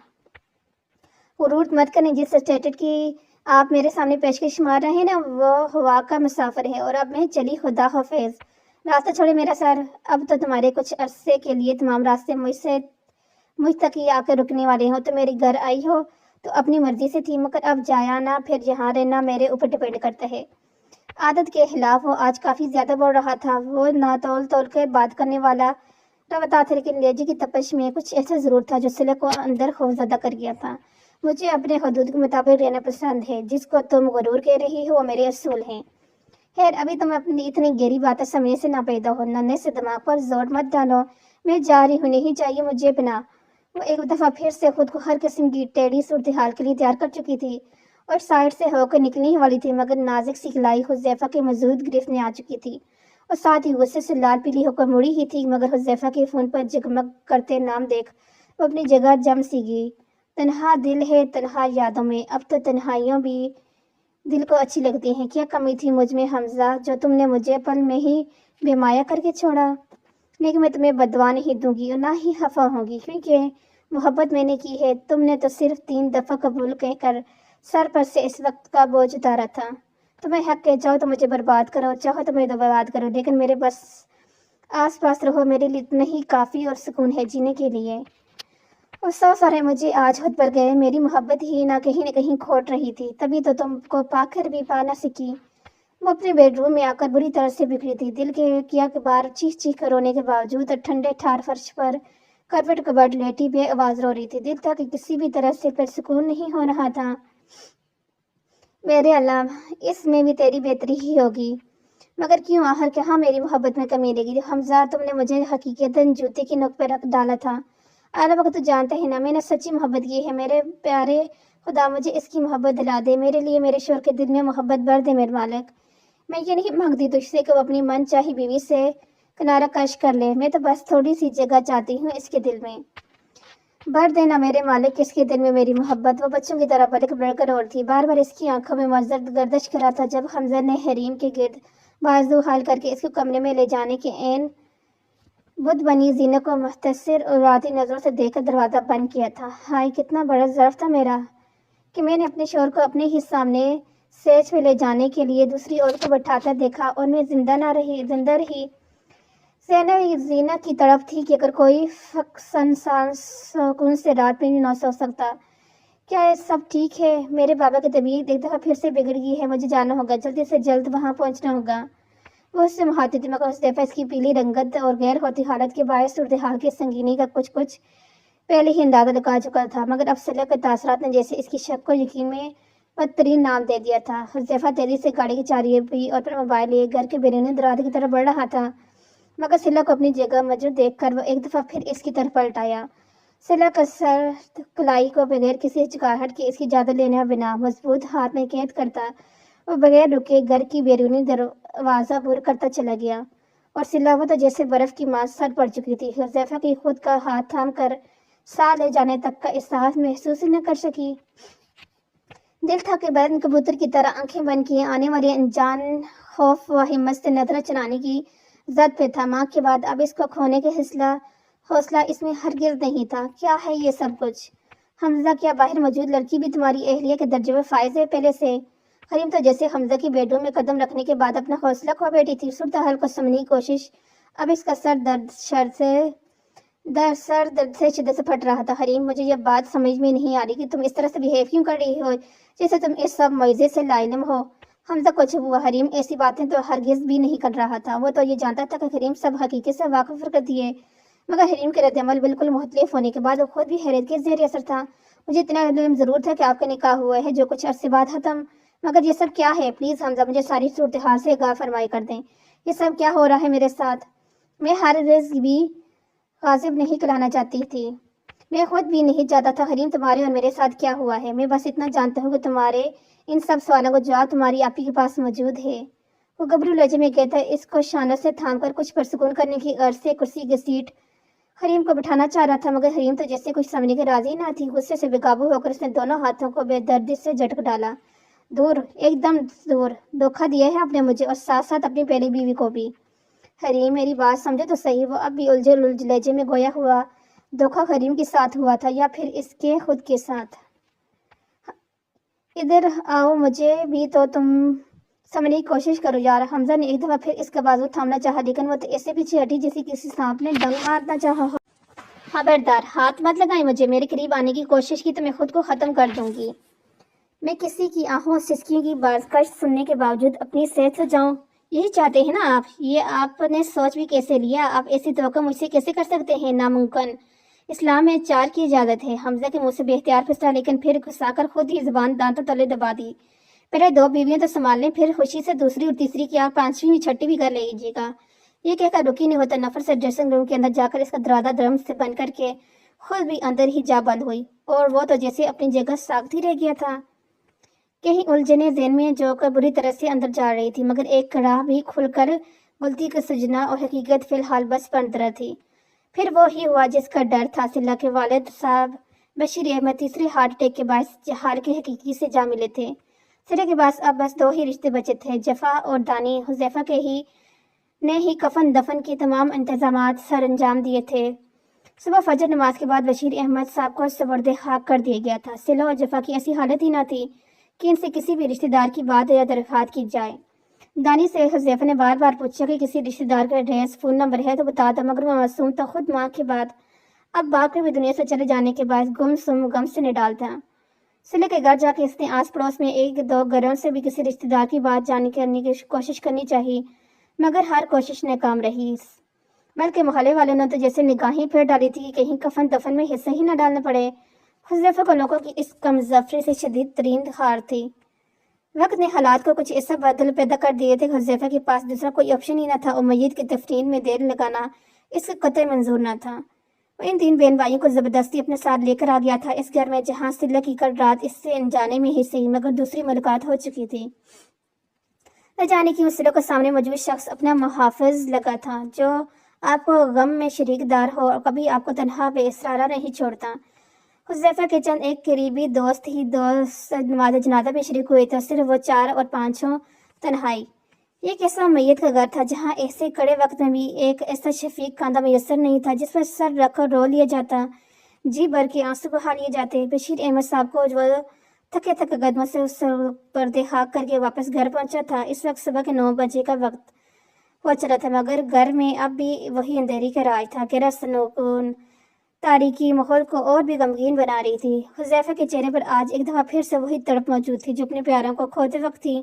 हुरूर मत करें। जिस स्टेटस की आप मेरे सामने पेशकश मार रहे हैं ना, वो हवा का मुसाफिर है और अब मैं चली। खुदा हाफिज़। रास्ता छोड़े मेरा सर। अब तो तुम्हारे कुछ अरसे के लिए तमाम रास्ते मुझ तक ही आकर रुकने वाले हो। तो मेरे घर आई हो तो अपनी मर्जी से थी, मगर अब जाया ना फिर जहाँ रहना मेरे ऊपर डिपेंड करता है। आदत के खिलाफ वो आज काफ़ी ज़्यादा बोल रहा था। वो ना तोल तोल कर बात करने वाला रवता था, लेकिन लहजे की तपश में कुछ ऐसा ज़रूर था जो सिले को अंदर खौफजदा कर गया था। मुझे अपने हदूद के मुताबिक रहना पसंद है। जिसको तुम गुरूर कह रही हो वो मेरे असूल हैं। खैर, अभी तुम अपनी इतनी गहरी बातें समझने से ना पैदा हो। नन्हे से दिमाग पर जोर मत डालो। मैं जा रही हूँ, नहीं चाहिए मुझे बिना। वो एक दफ़ा फिर से खुद को हर किस्म की टेढ़ी सूरत हाल के लिए तैयार कर चुकी थी और साइड से होकर निकलने ही वाली थी, मगर नाजुक सी खिलाई हुज़ैफ़ा के मौजूद गिरफ्त में आ चुकी थी और साथ ही गुस्से से लाल पीली होकर मुड़ी ही थी। मगर हुज़ैफ़ा के फ़ोन पर जगमग करते नाम देख वो अपनी जगह जम सी गई। तन्हा दिल है तन्हा यादों में, अब तो तन्हाइयों भी दिल को अच्छी लगती हैं। क्या कमी थी मुझ में हमजा, जो तुमने मुझे पल में ही बेमाया करके छोड़ा? लेकिन मैं तुम्हें बदवा नहीं दूंगी और ना ही खफा होंगी, क्योंकि मोहब्बत मैंने की है। तुमने तो सिर्फ 3 दफ़ा कबूल कहकर सर पर से इस वक्त का बोझ उतारा था। तुम्हें हक है, चाहो तो मुझे बर्बाद करो, चाहो तो मुझे बर्बाद करो, लेकिन मेरे बस आस पास रहो। मेरे लिए इतना ही काफ़ी और सुकून है जीने के लिए। अफसोस आ रहा है मुझे आज हद पर गए। मेरी मोहब्बत ही ना कहीं खोट रही थी, तभी तो तुमको पाकर भी पा ना सकी। वो अपने बेडरूम में आकर बुरी तरह से बिखरी थी। दिल के किया के बार चीख चीख कर रोने के बावजूद ठंडे ठार फर्श पर करवट कबड लेटी बे आवाज रो रही थी। दिल था कि किसी भी तरह से सुकून नहीं हो रहा था। मेरे अल्लाह, इसमें भी तेरी बेहतरी ही होगी, मगर क्यों? आखिर कहाँ मेरी मोहब्बत में कमी लगी? हमजा, तुमने मुझे हकीकतन जूते की नोक पर रख डाला था। आला वक्त तो जानते हैं ना, मैंने सच्ची मोहब्बत की है। मेरे प्यारे खुदा, मुझे इसकी मोहब्बत दिला दे। मेरे लिए मेरे शोर के दिल में मोहब्बत भर दे मेरे मालिक। मैं ये नहीं मांगती तुझसे कि वो अपनी मन चाही बीवी से किनारा कश कर ले। मैं तो बस थोड़ी सी जगह चाहती हूँ इसके दिल में। भर देना मेरे मालिक, इसके दिल में मेरी मोहब्बत वो बच्चों की तरह पलक बढ़ कर और थी। बार बार इसकी आंखों में मजदर गर्दिश करा था जब हमजा ने हरीम के गिर्द बाजू हाल करके इसको कमरे में ले जाने के एन बुद्ध बनी जीना को मुख्तसर और राती नज़रों से देखकर दरवाज़ा बंद किया था। हाय कितना बड़ा ज़र्फ था मेरा कि मैंने अपने शोर को अपने ही सामने सेज पे ले जाने के लिए दूसरी ओर को बैठाता देखा और मैं जिंदा रही। जीना की तड़प थी कि अगर कोई सुकून से रात में भी ना सो सकता। क्या ये सब ठीक है? मेरे बाबा की तबीयत एक दफ़ा फिर से बिगड़ गई है, मुझे जाना होगा, जल्दी से जल्द वहाँ पहुँचना होगा। वो उससे मुहातिब थी मगर उस दफ़ा इसकी पीली रंगत और गैर होती हालत के बायस सूरत हाल की संगीनी का कुछ पहले ही अंदाजा लगा चुका था। मगर अब सलह के तासरात ने जैसे इसकी शक को यकीन में बदतरीन नाम दे दिया था। हुज़ैफा तेजी से गाड़ी की चाबी पी और फिर मोबाइल लिए घर के बैरूनी दरवाजे की तरफ बढ़ रहा था मगर सिला को अपनी जगह मौजूद देखकर वो एक दफ़ा फिर इसकी तरफ पलट आया। सिला का सर कलाई को बगैर किसी हिचकाहट के इसकी इजाज़त लेने बिना मजबूत हाथ में कैद करता वो बगैर रुके घर की बैरूनी दरवाज़ा बुर करता चला गया और सिला वो तो जैसे बर्फ़ की मांस सर पड़ चुकी थी। हुज़ैफा की खुद का हाथ थाम कर साह ले जाने तक का एहसास महसूस ही न कर सकी। दिल था कि बैरन कबूतर की तरह आंखें बंद किए आने वाली अनजान खौफ व हिम्मत से नजर चलाने की जद पे था। माँ के बाद अब इसको खोने के हौसला इसमें हरगिज नहीं था। क्या है ये सब कुछ? हमजा, क्या बाहर मौजूद लड़की भी तुम्हारी एहलिया के दर्जे में फायज है पहले से? हरीम तो जैसे हमजा की बेडरूम में कदम रखने के बाद अपना हौसला खो बैठी थी। सूरत हाल को समझने की कोशिश अब इसका सर दर्द से शिद्दत से फट रहा था। हरीम, मुझे ये बात समझ में नहीं आ रही कि तुम इस तरह से बिहेव क्यों कर रही हो जैसे तुम इस सब मौजे से लाइलम हो। हमजा को चुप हुआ। हरीम ऐसी बातें तो हरगिज भी नहीं कर रहा था। वो तो ये जानता था कि हरीम सब हकीकत से वाकिफ करती है मगर हरीम के रद्द-ए-अमल बिल्कुल मुख्तलिफ होने के बाद वो खुद भी हैरत के ज़ेर असर था। मुझे इतना इल्म ज़रूर था कि आपका निकाह हुआ है जो कुछ अरसे बाद ख़त्म, मगर ये सब क्या है? प्लीज़ हमजा मुझे सारी सूरत हाल से आगाह फरमाई कर दें। ये सब क्या हो रहा है मेरे साथ? मैं हर रिज़्क भी गाजिब नहीं कराना चाहती थी। मैं खुद भी नहीं चाहता था। हरीम, तुम्हारे और मेरे साथ क्या हुआ है? मैं बस इतना जानता हूँ कि तुम्हारे इन सब सवालों का जवाब तुम्हारी आपी के पास मौजूद है। वो गबरू लहजे में कहता है, इसको शानों से थाम कर कुछ परसकून करने की गर्ज से कुर्सी घसीट हरीम को बिठाना चाह रहा था मगर हरीम तो जैसे कुछ समझने के राजी ना थी। गुस्से से बेकाबू होकर उसने दोनों हाथों को बेदर्दी से झटक डाला। दूर, एकदम दूर। धोखा दिया है आपने मुझे और साथ साथ अपनी पहली बीवी को भी। हरीम, मेरी बात समझो तो सही। वो अब भी उलझे लहजे में गोया हुआ धोखा हरीम के साथ हुआ था या फिर इसके खुद के साथ? इधर आओ, मुझे भी तो तुम समझने की कोशिश करो यार। हमजा ने एक दफ़ा फिर इसका बाजू थामना चाहा लेकिन वो तो ऐसे पीछे हटी जैसे किसी सांप ने डंक मारना चाहा हो। खबरदार, हाथ मत लगाए मुझे। मेरे करीब आने की कोशिश की तो मैं खुद को ख़त्म कर दूंगी। मैं किसी की आहों सिसकियों की बाज़कश सुनने के बावजूद अपनी सेहत से जाऊं, यही चाहते हैं ना आप? ये आपने सोच भी कैसे लिया? आप ऐसी तवक्को मुझसे कैसे कर सकते हैं? नामुमकिन। इस्लाम में 4 की इजाज़त है। हमजा के मुंह से बेख्तियार फिसला लेकिन फिर घुसाकर खुद ही ज़बान दांतों तले दबा दी। पहले 2 बीवियां तो संभाल लें, फिर खुशी से दूसरी और तीसरी की आप 5वीं छठी भी कर लीजिएगा। ये कहकर रुकी नहीं होता नफर से ड्रेसिंग रूम के अंदर जाकर इसका दरवाज़ा ड्रम से बंद करके खुद भी अंदर ही जा बंद हुई और वो तो जैसे अपनी जगह साखती रह गया था। कहीं उलझने ज़हन में जो कर बुरी तरह से अंदर जा रही थी मगर एक कड़ा भी खुलकर गलती का सजना और हकीकत फिलहाल बस पंतरा थी। फिर वो ही हुआ जिसका डर था। सिला के वालिद साहब बशीर अहमद तीसरे हार्ट अटैक के बायस हाल के हकीकी से जा मिले थे। सिला के पास अब बस 2 ही रिश्ते बचे थे, जफ़ा और दानी। हुज़ैफा के ही ने ही कफन दफन के तमाम इंतजामात सर अंजाम दिए थे। सुबह फजर नमाज के बाद बशीर अहमद साहब को सबर्द खाक कर दिया गया था। सिला और जफ़ा की ऐसी हालत ही ना थी कि इनसे किसी भी रिश्तेदार की बात या दरख्वास्त की जाए। दानी से हुज़ैफा ने बार बार पूछा कि किसी रिश्तेदार का एड्रेस फ़ोन नंबर है तो बता दो मगर वो मासूम तो खुद माँ के बाद अब बाप के भी दुनिया से चले जाने के बाद गुमसुम गम से निडाल था। सिले के घर जाके इसने आस पड़ोस में 1-2 घरों से भी किसी रिश्तेदार की बात जानने करने की कोशिश करनी चाहिए मगर हर कोशिश नाकाम रही। बल्कि मोहल्ले वालों ने तो जैसे निगाहें फेर डाली थी कि कहीं कफन दफन में हिस्सा ही न डालना पड़े। हुज़ैफा को लोगों की इस कमज़फरी से शदीद तरीन खार थी। वक्त ने हालात को कुछ ऐसा बदल पैदा कर दिए थे। हुज़ैफा के पास दूसरा कोई ऑप्शन ही न था और मय्यत की दफनीन में देर लगाना इसका कतई मंजूर न था। वो इन 3 बहन भाइयों को ज़बरदस्ती अपने साथ लेकर आ गया था इस घर में जहाँ सिला की कल रात इससे अनजाने में ही सही मगर दूसरी मुलाकात हो चुकी थी। न जाने कि सिला को सामने मौजूद शख्स अपना मुहाफ़िज़ लगा था जो आपको गम में शरीकदार हो और कभी आपको तन्हा बेसहारा नहीं छोड़ता। حذیفہ کے چند ایک قریبی دوست ہی دوست نماز جنازہ میں شریک ہوئے تھے، صرف وہ 4 اور 5 تنہائی۔ یہ کیسا میت کا گھر تھا جہاں ایسے کڑے وقت میں بھی ایک ایسا شفیق کاندھا میسر نہیں تھا جس پر سر رکھ کر رو لیا جاتا، جی بھر کے آنسو بہا لیے جاتے۔ بشیر احمد صاحب کو جو تھکے قدموں سے اس پردے خاک کر کے واپس گھر پہنچا تھا، اس وقت صبح کے 9 بجے کا وقت ہو چلا تھا، مگر گھر میں اب بھی وہی اندھیری کا راج تھا۔ گہرا سنکون تاریکی ماحول کو اور بھی غمگین بنا رہی تھی۔ حذیفہ کے چہرے پر آج ایک دفعہ پھر سے وہی تڑپ موجود تھی جو اپنے پیاروں کو کھوتے وقت تھی۔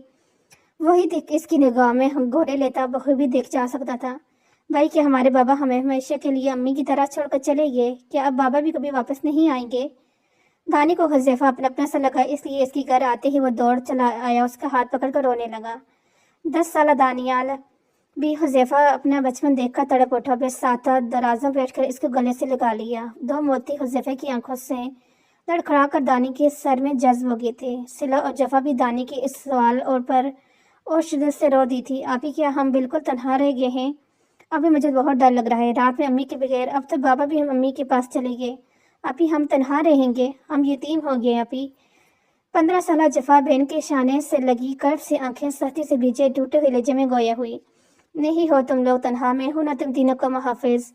وہی دیکھ اس کی نگاہ میں گھوڑے لیتا بخوبی دیکھ جا سکتا تھا۔ بھائی، کیا ہمارے بابا ہمیں ہمیشہ کے لیے امی کی طرح چھوڑ کر چلے گئے؟ کیا اب بابا بھی کبھی واپس نہیں آئیں گے؟ دانی کو حذیفہ اپنا سا لگا، اس لیے اس کے گھر آتے ہی وہ دوڑ چلا آیا، اس کا ہاتھ پکڑ کر رونے لگا۔ 10 سالہ دانیال بھی حذیفہ اپنا بچپن دیکھ کر تڑپ اٹھا، بے ساتھ درازوں بیٹھ کر اس کو گلے سے لگا لیا۔ 2 موتی حذیفہ کی آنکھوں سے لڑکھڑا کر دانی کے سر میں جذب ہو گئے تھے۔ صلہ اور جفا بھی دانی کے اس سوال اور شدت سے رو دی تھی۔ آپی، کیا ہم بالکل تنہا رہ گئے ہیں؟ ابھی مجھے بہت ڈر لگ رہا ہے، رات میں امی کے بغیر۔ اب تو بابا بھی امی کے پاس چلے گئے۔ آپی، ہم تنہا رہیں گے، ہم یتیم ہو گئے آپی۔ 15 سالہ جفا بہن کے شانے سے لگی کرب سے آنکھیں سختی سے بھیجے ٹوٹے ہوئے لہجے میں گویا ہوئی، نہیں ہو تم لوگ تنہا، میں ہوں نا تم تینوں کو محافظ۔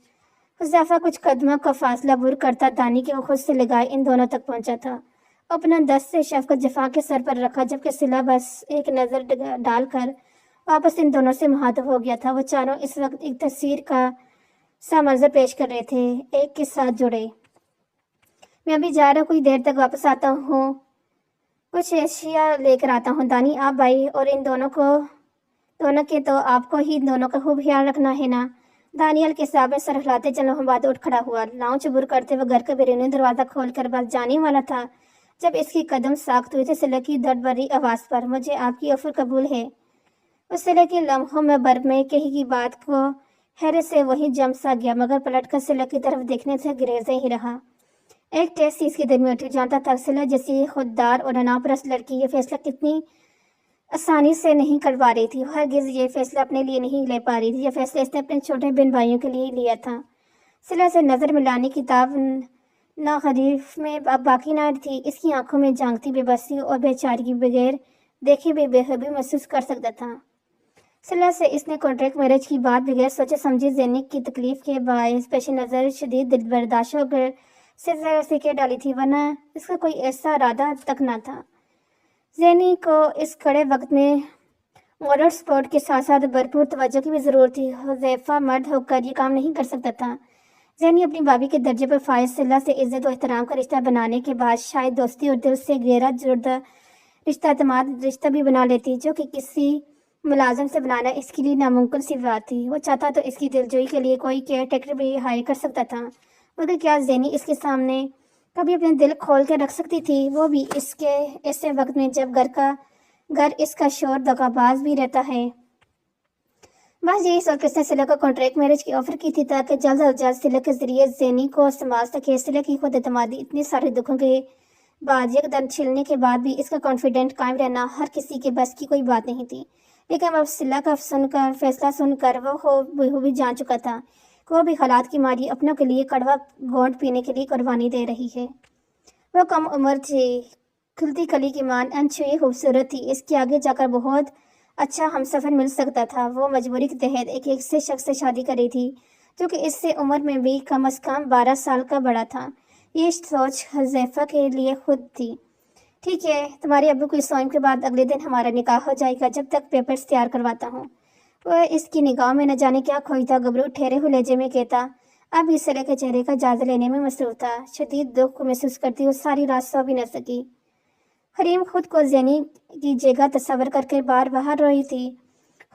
حذیفہ کچھ قدموں کا فاصلہ بر کرتا دانی کے وہ خود سے لگائے ان دونوں تک پہنچا تھا، اپنا دست سے شفقت جفا کے سر پر رکھا، جبکہ صلہ بس ایک نظر ڈال کر واپس ان دونوں سے مخاطب ہو گیا تھا۔ وہ چاروں اس وقت ایک تصویر کا سا منظر پیش کر رہے تھے، ایک کے ساتھ جڑے۔ میں ابھی جا رہا ہوں، کچھ دیر تک واپس آتا ہوں، کچھ اشیاء لے کر آتا ہوں۔ دانی، آپ بھائی اور ان دونوں کے تو آپ کو ہی دونوں کا خوب خیال رکھنا ہے نا؟ دانیال کے صاحب سر ہلاتے چلو ہم بات اٹھ کھڑا ہوا، لاؤنچ عبور کرتے ہوئے گھر کا بیرونی دروازہ کھول کر بس جانے والا تھا جب اس کی قدم ساخت ہوئے تھے صلہ کی درد بھری آواز پر۔ مجھے آپ کی آفر قبول ہے؟ اس صلہ کے لمحوں میں برف میں کہی کی بات کو حیرت سے وہیں جم سا گیا، مگر پلٹ کر صلہ کی طرف دیکھنے سے گریزے ہی رہا۔ ایک ٹیس سی اس کے دل میں اٹھی، جانتا تھا صلہ جیسی خوددار اور انا پرست لڑکی یہ فیصلہ کتنی آسانی سے نہیں کر پا رہی تھی۔ ہرگز یہ فیصلہ اپنے لیے نہیں لے پا رہی تھی، یہ فیصلہ اس نے اپنے چھوٹے بہن بھائیوں کے لیے لیا تھا۔ صلہ سے نظر ملانے کی تاب نہ غریب میں اب باقی نہ تھی، اس کی آنکھوں میں جھانکتی بے بسی اور بے چارگی بغیر دیکھے بے حبی محسوس کر سکتا تھا۔ صلہ سے اس نے کانٹریکٹ میرج کی بات بغیر سوچے سمجھے زینی کی تکلیف کے باعث پیش نظر شدید دل برداشتوں سے کہہ ڈالی تھی، ورنہ اس کا کوئی ایسا ارادہ تک نہ تھا۔ زینی کو اس کڑے وقت میں ماڈل سپورٹ کے ساتھ ساتھ بھرپور توجہ کی بھی ضرورت تھی۔ حذیفہ مرد ہو کر یہ کام نہیں کر سکتا تھا۔ زینی اپنی بھابھی کے درجے پر فائز صلہ سے عزت و احترام کا رشتہ بنانے کے بعد شاید دوستی اور دل سے گہرا جڑتا اعتماد رشتہ بھی بنا لیتی، جو کہ کسی ملازم سے بنانا اس کے لیے ناممکن سی بات تھی۔ وہ چاہتا تو اس کی دلجوئی کے لیے کوئی کیئر ٹیکر بھی ہائر کر سکتا تھا، مگر کیا زینی اس کے سامنے کبھی اپنے دل کھول کے رکھ سکتی تھی، وہ بھی اس کے ایسے وقت میں جب گھر اس کا شور دغا باز بھی رہتا ہے۔ بس یہی سوچ اس نے صلہ کو کانٹریکٹ میرج کی آفر کی تھی تاکہ جلد از جلد صلہ کے ذریعے زینی کو سنبھال سکے۔ صلہ کی خود اعتمادی اتنے سارے دکھوں کے بعد یک دم چھلنے کے بعد بھی اس کا کانفیڈنٹ قائم رہنا ہر کسی کے بس کی کوئی بات نہیں تھی، لیکن اب صلہ کا فیصلہ سن کر وہ بھی جان چکا تھا کہ وہ بھی حالات کی ماری اپنوں کے لیے کڑوا گھونٹ پینے کے لیے قربانی دے رہی ہے۔ وہ کم عمر تھی، کھلتی کلی کی مان انچھوئی خوبصورت تھی، اس کے آگے جا کر بہت اچھا ہمسفر مل سکتا تھا۔ وہ مجبوری کے تحت ایک ایسے شخص سے شادی کر رہی تھی جو کہ اس سے عمر میں بھی کم از کم 12 سال کا بڑا تھا۔ یہ سوچ حذیفہ کے لیے خود تھی۔ ٹھیک ہے، تمہارے ابو کی سوئم کے بعد اگلے دن ہمارا نکاح ہو جائے گا، جب تک پیپرز تیار کرواتا ہوں۔ وہ اس کی نگاہوں میں نہ جانے کیا کھوئی تھا، گبرو ٹھہرے ہوئے لہجے میں کہتا، اب اس صلہ کے چہرے کا جائزہ لینے میں مصروف تھا۔ شدید دکھ کو محسوس کرتی وہ ساری رات سو بھی نہ سکی۔ حریم خود کو زینی کی جگہ تصور کر کے بار بار روئی تھی،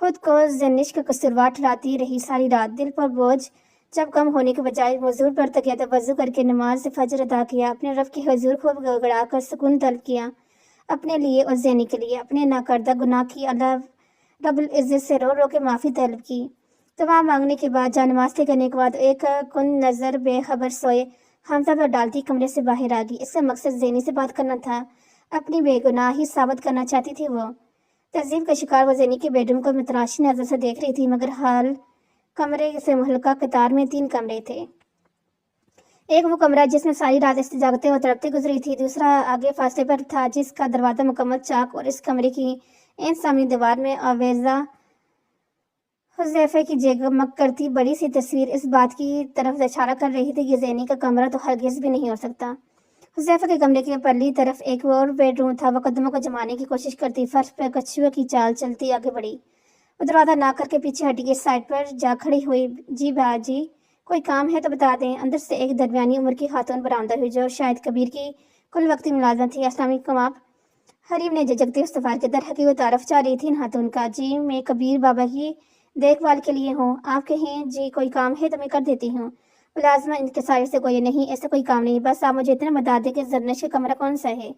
خود کو زینش کا قصوروار ٹھہراتی رہی ساری رات۔ دل پر بوجھ جب کم ہونے کے بجائے حضور بڑھتا گیا تو وضو کر کے نماز فجر ادا کیا، اپنے رب کی حضور کو گڑگڑا کر سکون طلب کیا، اپنے لیے اور زینی کے لیے، اپنے ناکردہ گناہ کی اللہ رب العزت سے رو رو کے معافی طلب کی۔ دعا مانگنے کے بعد جا نماز طے کرنے کے بعد ایک کن نظر بے خبر سوئے حمزہ پر ڈالتی کمرے سے باہر آ گئی۔ اس کا مقصد زینی سے بات کرنا تھا، اپنی بے گناہی ثابت کرنا چاہتی تھی۔ وہ تہذیب کا شکار وہ زینی کے بیڈ روم کو متلاشی نظر سے دیکھ رہی تھی، مگر حال کمرے سے مہلکہ قطار میں 3 کمرے تھے۔ एक वो कमरा जिसमें सारी रात इससे जागते और तड़पते गुजरी थी, दूसरा आगे फासले पर था जिसका दरवाजा मुकम्मल चाक और इस कमरे की एन सामने दीवार में आवेजा हुज़ैफा की जगमग करती बड़ी सी तस्वीर इस बात की तरफ इशारा कर रही थी कि ज़ैनी का कमरा तो हरगिज़ भी नहीं हो सकता। हुज़ैफा के कमरे के परली तरफ एक और बेडरूम था। वह कदमों को जमाने की कोशिश करती फर्श पर कछुए की चाल चलती आगे बढ़ी। वो दरवाज़ा ना करके पीछे हटी के साइड पर जा खड़ी हुई। जी बाजी, कोई काम है तो बता दें। अंदर से एक दरमियानी उम्र की खातून बरामदा हुई जो शायद कबीर की कुल वक्ती मुलाजम थी। अस्सलाम वालेकुम आप। हरीम ने झिझकते उस सफार के दर हकी वो तारफ चाह रही थी इन खातून का। जी मैं कबीर बाबा की देखभाल के लिए हूँ। आप कहें जी कोई काम है तो मैं कर देती हूँ। मुलाजमा इनके साइड से कोई नहीं, ऐसा कोई काम नहीं, बस आप मुझे इतना बता दें कि जरनश का कमरा कौन सा है।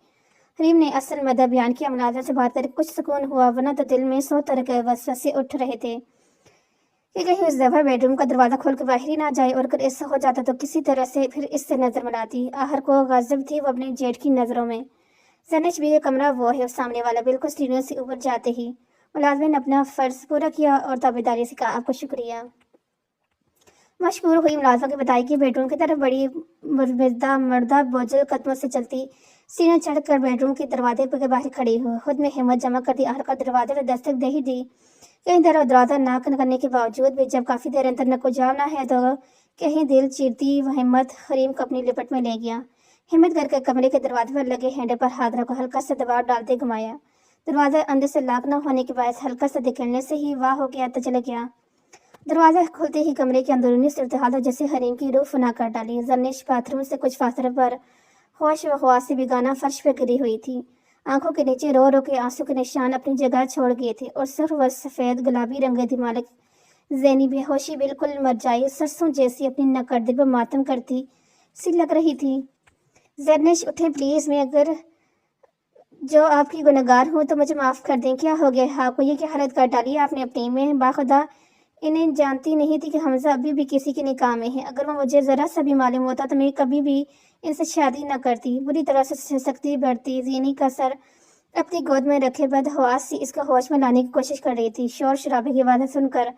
हरीम ने असल मदद बयान किया। मुलाजमा से बात करके कुछ सुकून हुआ, वरना तो दिल में 100 तरह के वसवसे उठ रहे थे कि कहीं उस दफा बेडरूम का दरवाजा खोल कर बाहर ही ना जाए, और अगर ऐसा हो जाता तो किसी तरह से फिर इससे नजर मिलाती। आहर को गजब थी वो अपने जेठ की नजरों में। जरनश भी कमरा वो है सामने वाला, बिल्कुल सीढ़ियों से ऊपर जाते ही। मुलाजमिन ने अपना फ़र्ज पूरा किया और ताबेदारी से कहा आपको शुक्रिया। मशहूर हुई मुलाजमा की बताई कि बेडरूम की तरफ बड़ी मर्दा बोझल कदमों से चलती सीढ़ियाँ चढ़कर बेडरूम के दरवाजे पर बाहर खड़ी हुई। खुद में हिम्मत जमा कर दी। आहर का दरवाजे पर दस्तक दे ही दी। कहीं दरवाजा ना करने के बावजूद भी जब काफ़ी देर अंदर न को जाना है तो कहीं दिल चीरती वह हिम्मत हरीम को अपनी लिपट में ले गया। हिम्मत करके कमरे के दरवाजे पर लगे हैंडल पर हाथ रखो, हल्का सा दबाव डालते घुमाया। दरवाजा अंदर से लॉक न होने के बायस हल्का सा दिखने से ही वाह हो गया तो चले गया। दरवाजा खुलते ही कमरे के अंदरूनी सूरत जैसे हरीम की रूह फना कर डाली। जरनिश बाथरूम से कुछ फासले पर होश व हवास से बेगाना फर्श पर गिरी हुई थी। आंखों के नीचे रो रो के आंसू के निशान अपनी जगह छोड़ गए थे और सिर्फ वह सफ़ेद गुलाबी रंग थी। मालिक ज़ैनी बेहोशी बिल्कुल मर जाई सरसों जैसी अपनी नकर्दे पर मातम करती सी लग रही थी। जरनिश उठें प्लीज़, मैं अगर जो आपकी गुनहगार हूँ तो मुझे माफ़ कर दें। क्या हो गया आपको, ये क्या हालत कर डाली आपने अपनी। मैं बाखुदा इन्हें जानती नहीं थी कि हमजा अभी भी किसी के निकाह में है। अगर वो मुझे ज़रा सा भी मालूम होता तो मैं कभी भी इनसे शादी न करती। बुरी तरह से सख्ती बढ़ती ज़ैनी का सर अपनी गोद में रखे बदहवास सी इसको होश में लाने की कोशिश कर रही थी। शोर शराबे की आवाज़ें सुनकर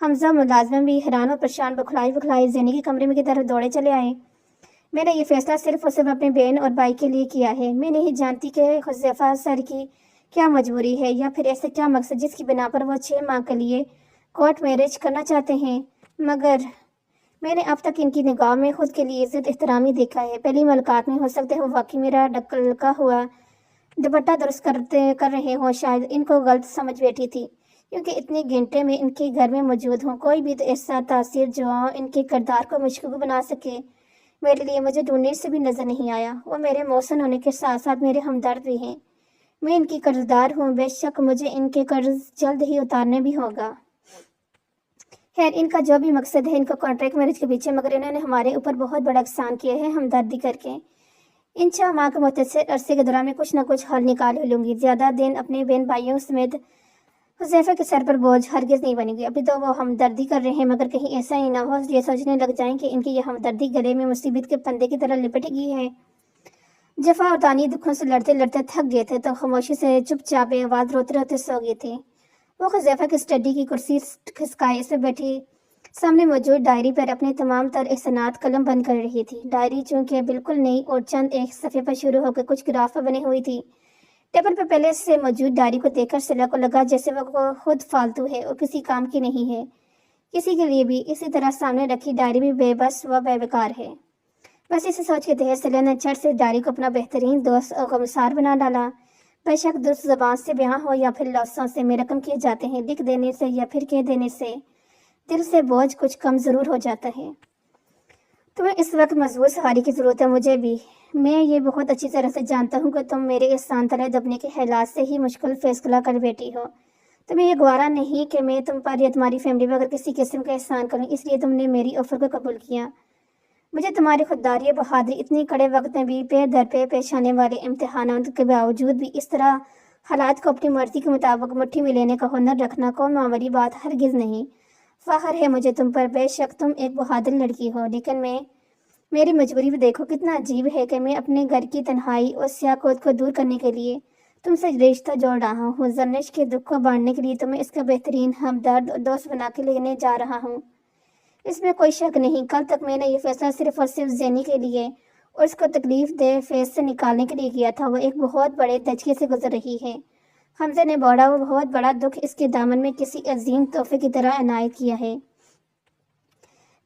हमजा मुलाजम भी हैरान और परेशान बुखलाई ज़ैनी के कमरे में की तरफ दौड़े चले आए। मैंने ये फैसला सिर्फ और सिर्फ अपने बहन और भाई के लिए किया है। मैं नहीं जानती कि हुज़ैफा सर की क्या मजबूरी है या फिर ऐसे क्या मकसद जिसकी बिना पर वो 6 माह के लिए कोर्ट मैरिज करना चाहते हैं, मगर मैंने अब तक इनकी निगाह में खुद के लिए इज्जत एहतराम ही देखा है। पहली मुलाकात में हो सकते हो वाकई मेरा डकलका हुआ दुपट्टा दुरुस्त कर रहे हो, शायद इनको गलत समझ बैठी थी क्योंकि इतने घंटे में इनके घर में मौजूद हूँ। कोई भी तो ऐसा तासीर जो इनके किरदार को मुश्किल बना सके मेरे लिए मुझे ढूंढने से भी नजर नहीं आया। वो मेरे मौसन होने के साथ साथ मेरे हमदर्द भी हैं। मैं इनकी कर्जदार हूँ, बेशक मुझे इनके कर्ज जल्द ही उतारने भी होगा। खैर इनका जो भी मकसद है, इनका कॉन्ट्रैक्ट मैरिज के पीछे, मगर इन्होंने हमारे ऊपर बहुत बड़ा एहसान किया है हमदर्दी करके। इन 6 माह के मुख्तसर अरसे के दौरान मैं कुछ न कुछ हल निकाल लूँगी। ज़्यादा दिन अपने बहन भाइयों समेत हुज़ैफा के सर पर बोझ हरगिज़ नहीं बनेगी। अभी तो वो हमदर्दी कर रहे हैं, मगर कहीं ऐसा ही ना हो ये सोचने लग जाएं कि इनकी यह हमदर्दी गले में मुसीबत के फंदे की तरह लिपट गई है। जफा और तानी दुखों से लड़ते लड़ते थक गए थे तो खामोशी से चुपचाप आवाज़ रोते रोते सो गए थे। वो हुज़ैफा की स्टडी की कुर्सी खिसकाए से बैठी सामने मौजूद डायरी पर अपने तमाम तर एहसानात कलम बंद कर रही थी। डायरी चूंकि बिल्कुल नई और चंद एक सफ़े पर शुरू होकर कुछ ग्राफ बनी हुई थी। टेबल पर पहले से मौजूद डायरी को देखकर सिला को लगा जैसे वह खुद फालतू है और किसी काम की नहीं है किसी के लिए भी। इसी तरह सामने रखी डायरी भी बेबस व बेकार है। बस इसे सोच के तहत सिला ने झट से डायरी को अपना बेहतरीन दोस्त और गमसार बना डाला। बेशक दुरुस्त ज़बान से बयां हो या फिर लफ्ज़ों से में रकम किए जाते हैं, लिख देने से या फिर कह देने से दिल से बोझ कुछ कम ज़रूर हो जाता है। तुम्हें इस वक्त मजबूत सहारे की ज़रूरत है, मुझे भी। मैं ये बहुत अच्छी तरह से जानता हूँ कि तुम मेरे एहसान तले दबने के हालात से ही मुश्किल फैसला कर बैठी हो। तुम्हें ये गवारा नहीं कि मैं तुम पर या तुम्हारी फैमिली पर अगर किसी किस्म का एहसान करूँ, इसलिए तुमने मेरी ऑफ़र को कबूल किया। मुझे तुम्हारी खुददारी बहादुरी इतनी कड़े वक्त में भी पे दर पे पेश आने वाले इम्तिहानात के बावजूद भी इस तरह हालात को अपनी मर्जी के मुताबिक मुट्ठी में लेने का हुनर रखना कोई मामूली बात हरगिज़ नहीं। फ़ख्र है मुझे तुम पर, बेशक तुम एक बहादुर लड़की हो, लेकिन मेरी मजबूरी भी देखो कितना अजीब है कि मैं अपने घर की तन्हाई और सियाकोत को दूर करने के लिए तुमसे रिश्ता जोड़ रहा हूँ। जरनिश के दुख को बांटने के लिए तुम्हें इसका बेहतरीन हमदर्द और दोस्त बना के लेने जा रहा हूँ। اس میں کوئی شک نہیں، کل تک میں نے یہ فیصلہ صرف اور صرف زینی کے لیے اور اس کو تکلیف دہ فیس سے نکالنے کے لیے کیا تھا۔ وہ ایک بہت بڑے دھچکے سے گزر رہی ہے، حمزہ نے بوڑھا۔ وہ بہت بڑا دکھ اس کے دامن میں کسی عظیم تحفے کی طرح عنایت کیا ہے۔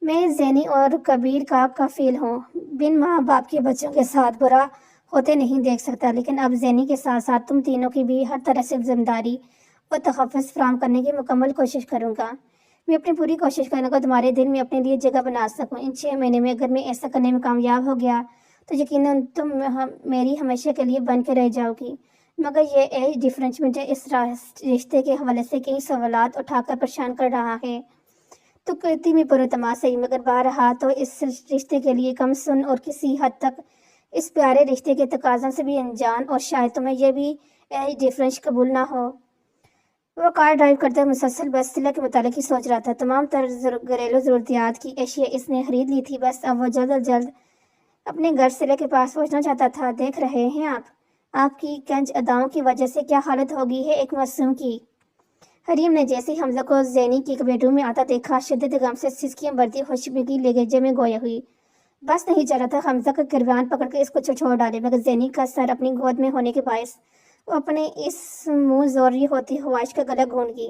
میں زینی اور کبیر کا کفیل ہوں، بن ماں باپ کے بچوں کے ساتھ برا ہوتے نہیں دیکھ سکتا، لیکن اب زینی کے ساتھ ساتھ تم تینوں کی بھی ہر طرح سے ذمہ داری اور تحفظ فراہم کرنے کی مکمل کوشش کروں گا۔ میں اپنی پوری کوشش کروں گا تمہارے دل میں اپنے لیے جگہ بنا سکوں۔ ان 6 مہینے میں اگر میں ایسا کرنے میں کامیاب ہو گیا تو یقیناً تم میری ہمیشہ کے لیے بن کے رہ جاؤ گی۔ مگر یہ ایج ڈفرینس مجھے اس رشتے کے حوالے سے کئی سوالات اٹھا کر پریشان کر رہا ہے۔ تو کرتی میں پراعتماد صحیح، مگر بہرحال تو اس رشتے کے لیے کم سن اور کسی حد تک اس پیارے رشتے کے تقاضوں سے بھی انجان، اور شاید تمہیں یہ بھی ایج ڈفرینس قبول نہ ہو۔ وہ کار ڈرائیو کرتے مسلسل بس صلہ کے متعلق ہی سوچ رہا تھا۔ تمام تر گھریلو ضروریات کی اشیاء اس نے خرید لی تھی، بس اب وہ جلد از جلد اپنے گھر صلہ کے پاس پہنچنا چاہتا تھا۔ دیکھ رہے ہیں آپ کی کنج اداؤں کی وجہ سے کیا حالت ہوگی ہے ایک معصوم کی۔ حریم نے جیسے ہی حمزہ کو زینی کے بیڈ روم میں آتا دیکھا، شدت غم سے سسکیاں بھرتی خوشبگی لہجے میں گویا ہوئی۔ بس نہیں چل رہا تھا حمزہ کا گریبان پکڑ کے اس کو چھوڑ ڈالے، مگر زینی کا سر اپنی گود میں ہونے کے باعث وہ اپنے اس منہ زوری ہوتی خواہش کا گلا گھونٹ گئی۔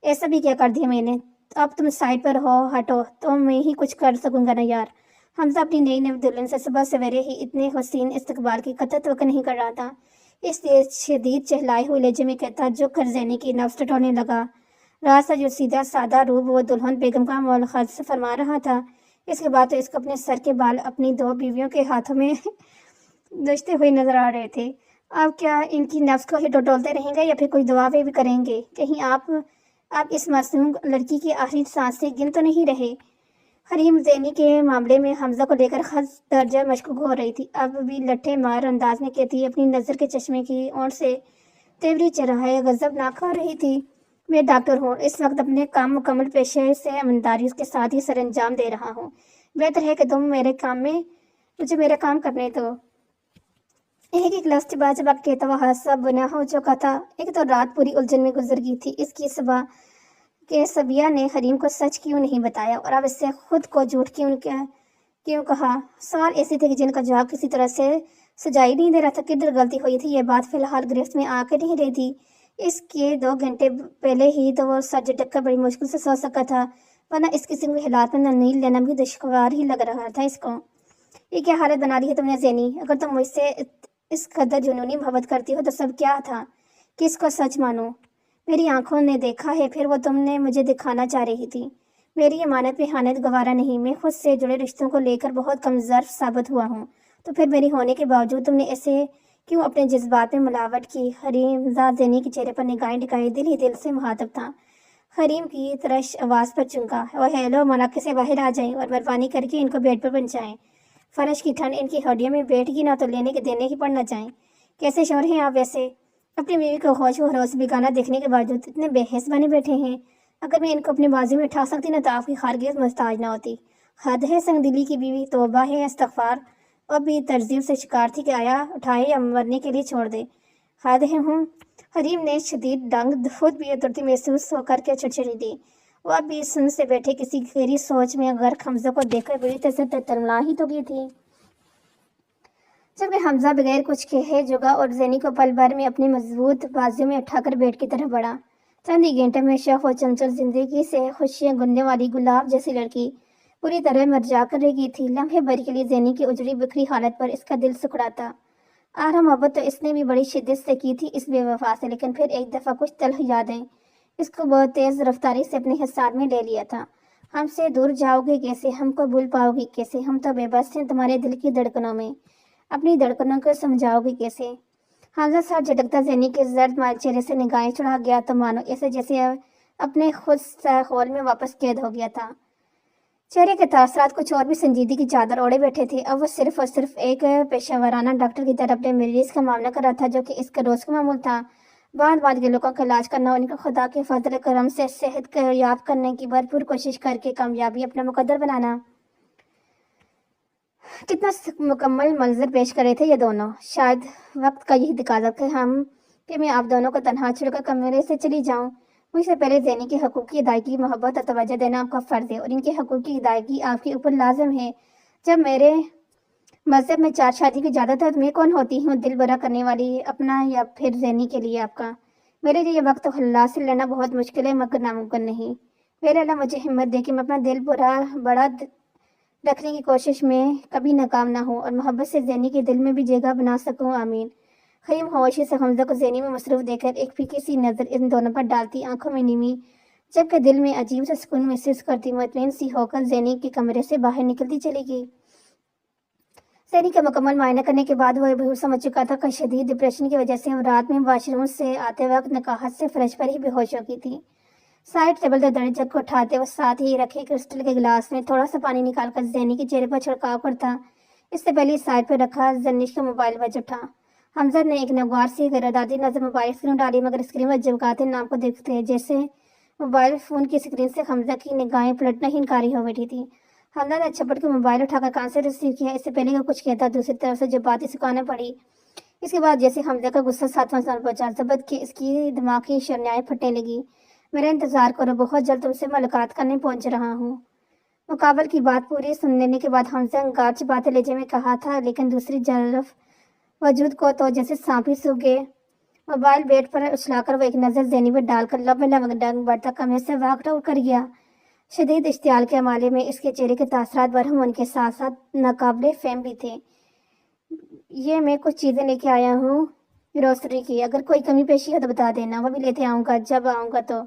ایسا بھی کیا کر دیا میں نے؟ اب تم سائڈ پر ہو، ہٹو تو میں ہی کچھ کر سکوں گا نا یار۔ حمزہ اپنی نئی دلہن سے صبح سویرے ہی اتنے حسین استقبال کی قطع توقع نہیں کر رہا تھا۔ اس لیے شدید چہلائے ہوئے لہجے میں کہتا جو کر زینی کی نفس ٹٹونے لگا رہا تھا، جو سیدھا سادہ روب وہ دلہن بیگم کا مؤاخذہ فرما رہا تھا۔ اس کے بعد تو اس کو اپنے سر کے بال اپنی 2 بیویوں کے ہاتھوں میں نچتے ہوئے نظر آ رہے تھے۔ اب کیا ان کی نفس کو ہی ٹٹولتے رہیں گے یا پھر کوئی دعوے بھی کریں گے؟ کہیں آپ اس معصوم لڑکی کی آخری سانس سے گن تو نہیں رہے؟ حریم زینی کے معاملے میں حمزہ کو لے کر حد درجہ مشکوک ہو رہی تھی۔ اب بھی لٹھے مار انداز میں کہتی اپنی نظر کے چشمے کی اونٹ سے تیوری چرائے غضب ناک ہو رہی تھی۔ میں ڈاکٹر ہوں، اس وقت اپنے کام مکمل پیشے سے ایمانداری کے ساتھ ہی سر انجام دے رہا ہوں۔ بہتر ہے کہ تم مجھے میرا کام کرنے دو۔ ایک لفظ چبا چبا کہتا وہ حادثہ بنا ہو چکا تھا۔ ایک تو رات پوری الجھن میں گزر گئی تھی۔ اس کی صبح کہ صبیہ نے حریم کو سچ کیوں نہیں بتایا اور اب اس سے خود کو جھوٹ کیوں کہا؟ سوال ایسے تھے کہ جن کا جواب کسی طرح سے سجائی نہیں دے رہا تھا۔ کدھر غلطی ہوئی تھی یہ بات فی الحال گرفت میں آ کے نہیں رہی تھی۔ اس کے 2 گھنٹے پہلے ہی تو وہ سر جھٹک کر بڑی مشکل سے سو سکا تھا، ورنہ اس قسم کے حالات میں نیند لینا بھی دشوار ہی لگ رہا تھا اس کو۔ یہ کیا حالت بنا لی ہے تم نے زینی؟ اگر تم مجھ سے اس قدر جنونی محبت کرتی ہو تو سب کیا تھا؟ کس کو سچ مانو؟ میری آنکھوں نے دیکھا ہے، پھر وہ تم نے مجھے دکھانا چاہ رہی تھی۔ میری امانت میں خیانت گوارا نہیں۔ میں خود سے جڑے رشتوں کو لے کر بہت کم ظرف ثابت ہوا ہوں، تو پھر میری ہونے کے باوجود تم نے ایسے کیوں اپنے جذبات میں ملاوٹ کی؟ حریم زینی کے چہرے پر نگاہیں ٹکائے دل ہی دل سے مخاطب تھا۔ حریم کی ترش آواز پر چونکا، وہ ہیلو مناقصے سے باہر آ جائیں اور مہربانی کر کے ان کو بیڈ پر پہنچائیں۔ فرش کی ٹھنڈ ان کی ہڈیوں میں بیٹھ گی نہ تو لینے کے دینے کی پڑ نہ جائیں۔ کیسے شور ہیں آپ ویسے؟ اپنی بیوی کو ہوش و حواس بیگانہ دیکھنے کے باوجود اتنے بے حس بنے بیٹھے ہیں۔ اگر میں ان کو اپنے بازو میں اٹھا سکتی نہ تو آپ کی خارگیز محتاج نہ ہوتی۔ حد ہے سنگ دلی کی بیوی، توبہ ہے استغفار۔ اب بھی ترجیح سے شکار تھی کہ آیا اٹھائے یا مرنے کے لیے چھوڑ دے۔ حد ہے ہوں۔ حریم نے شدید ڈنگ خود بھی اترتی محسوس ہو کر کے چھڑچڑی دی۔ وہ اب بھی سن سے بیٹھے کسی گہری سوچ میں غرق حمزہ کو دیکھ کر بری طرح سے تلملا ہی تو گئی تھی، جبکہ حمزہ بغیر کچھ کہے جگا اور زینی کو پل بھر میں اپنی مضبوط بازو میں اٹھا کر بیٹ کی طرف بڑھا۔ چند ہی گھنٹے میں شوق و چنچل زندگی سے خوشیاں گننے والی گلاب جیسی لڑکی پوری طرح مرجھا کر رہ گئی تھی۔ لمحے بھر کے لیے زینی کی اجڑی بکھری حالت پر اس کا دل سکڑا تھا۔ آرہ محبت تو اس نے بھی بڑی شدت سے کی تھی اس بے وفا سے، لیکن پھر ایک دفعہ کچھ تلخ یادیں اس کو بہت تیز رفتاری سے اپنے حصار میں لے لیا تھا۔ ہم سے دور جاؤ گے کیسے؟ ہم کو بھول پاؤ گی کیسے؟ ہم تو بے بس ہیں تمہارے دل کی دھڑکنوں میں، اپنی دھڑکنوں کو سمجھاؤ گے کیسے؟ حمزہ سر جھٹکتا زینی کے زرد مائل چہرے سے نگاہیں چڑھا گیا تو مانو ایسے جیسے اپنے خود خول میں واپس قید ہو گیا تھا۔ چہرے کے تاثرات کچھ اور بھی سنجیدگی کی چادر اوڑے بیٹھے تھے۔ اب وہ صرف اور صرف ایک پیشہ ورانہ ڈاکٹر کی طرح اپنے مریض کا معاملہ کر رہا تھا، جو کہ اس کا روز کا معمول تھا۔ بعد کے لوگوں کا علاج کرنا اور ان کو خدا کے فضل کرم سے صحت یاب کرنے کی بھرپور کوشش کر کے کامیابی اپنا مقدر بنانا۔ کتنا مکمل منظر پیش کرے تھے یہ دونوں۔ شاید وقت کا یہی تقاضا کہ میں آپ دونوں کو تنہا چھوڑ کر کمرے سے چلی جاؤں۔ مجھ سے پہلے زینی کے حقوق کی ادائیگی محبت اور توجہ دینا آپ کا فرض ہے اور ان کے حقوق کی ادائیگی آپ کے اوپر لازم ہے۔ جب میرے مذہب میں 4 شادی کی اجازت ہے تو میں کون ہوتی ہوں دل برا کرنے والی، اپنا یا پھر زینی کے لیے آپ کا؟ میرے لیے یہ وقت اللہ سے لڑنا بہت مشکل ہے مگر ناممکن نہیں۔ میرے اللہ مجھے ہمت دے کہ میں اپنا دل بڑا رکھنے کی کوشش میں کبھی ناکام نہ ہوں اور محبت سے زینی کے دل میں بھی جگہ بنا سکوں، آمین۔ خیم خاموشی سے حمزہ کو زینی میں مصروف دیکھ کر ایک پھیکی سی نظر ان دونوں پر ڈالتی، آنکھوں میں نیمی جبکہ دل میں عجیب سا سکون محسوس کرتی مطمئن سی ہو کر زینی کے کمرے سے باہر نکلتی چلی گئی۔ زینی کا مکمل معائنہ کرنے کے بعد وہ بہوش سمجھ چکا تھا کہ شدید ڈپریشن کی وجہ سے وہ رات میں واش روم سے آتے وقت نقاہت سے فرش پر ہی بے ہوش ہو گئی تھی۔ سائڈ ٹیبل سے درج جگ کو اٹھاتے وہ ساتھ ہی رکھے کرسٹل کے گلاس میں تھوڑا سا پانی نکال کر زینی کے چہرے پر چھڑکاؤ کرتا۔ اس سے پہلے سائڈ پر رکھا زنش کا موبائل بج اٹھا۔ حمزہ نے ایک ناگوار سی غیردادی نظر موبائل اسکرین ڈالی مگر اسکرین پر چمکاتے نام کو دیکھتے جیسے موبائل فون کی اسکرین سے حمزہ کی نگاہیں پلٹنا ہی انکاری ہو بیٹھی تھی۔ حمزہ نے چھپٹ کے موبائل اٹھا کر کان سے ریسیو کیا۔ اس سے پہلے کہ کچھ کہتا دوسری طرف سے جو بات سکھانا پڑی۔ اس کے بعد جیسے حمزہ کا غصہ ساتواں سال پہنچا، ضبط کے اس کی دماغ کی شرنیاں پھٹنے لگی۔ میرا انتظار کرو، بہت جلد تم سے ملاقات کرنے پہنچ رہا ہوں۔ مقابل کی بات پوری سن لینے کے بعد حمزہ انگار چھپاتے لہجے میں کہا تھا لیکن دوسری جانب وجود کو تو جیسے سانپ ہی سوکھ گئے۔ موبائل بیڈ پر اچھلا کر وہ ایک نظر زینی پر ڈال کر لب میں ڈنگ بڑھتا کمرے سے واک آؤٹ کر گیا۔ شدید اشتعال کے امالے میں اس کے چہرے کے تاثرات برہم ان کے ساتھ ساتھ ناقابل فہم بھی تھے۔ یہ میں کچھ چیزیں لے کے آیا ہوں گروسری کی، اگر کوئی کمی پیشی ہو تو بتا دینا، وہ بھی لیتے آؤں گا جب آؤں گا تو۔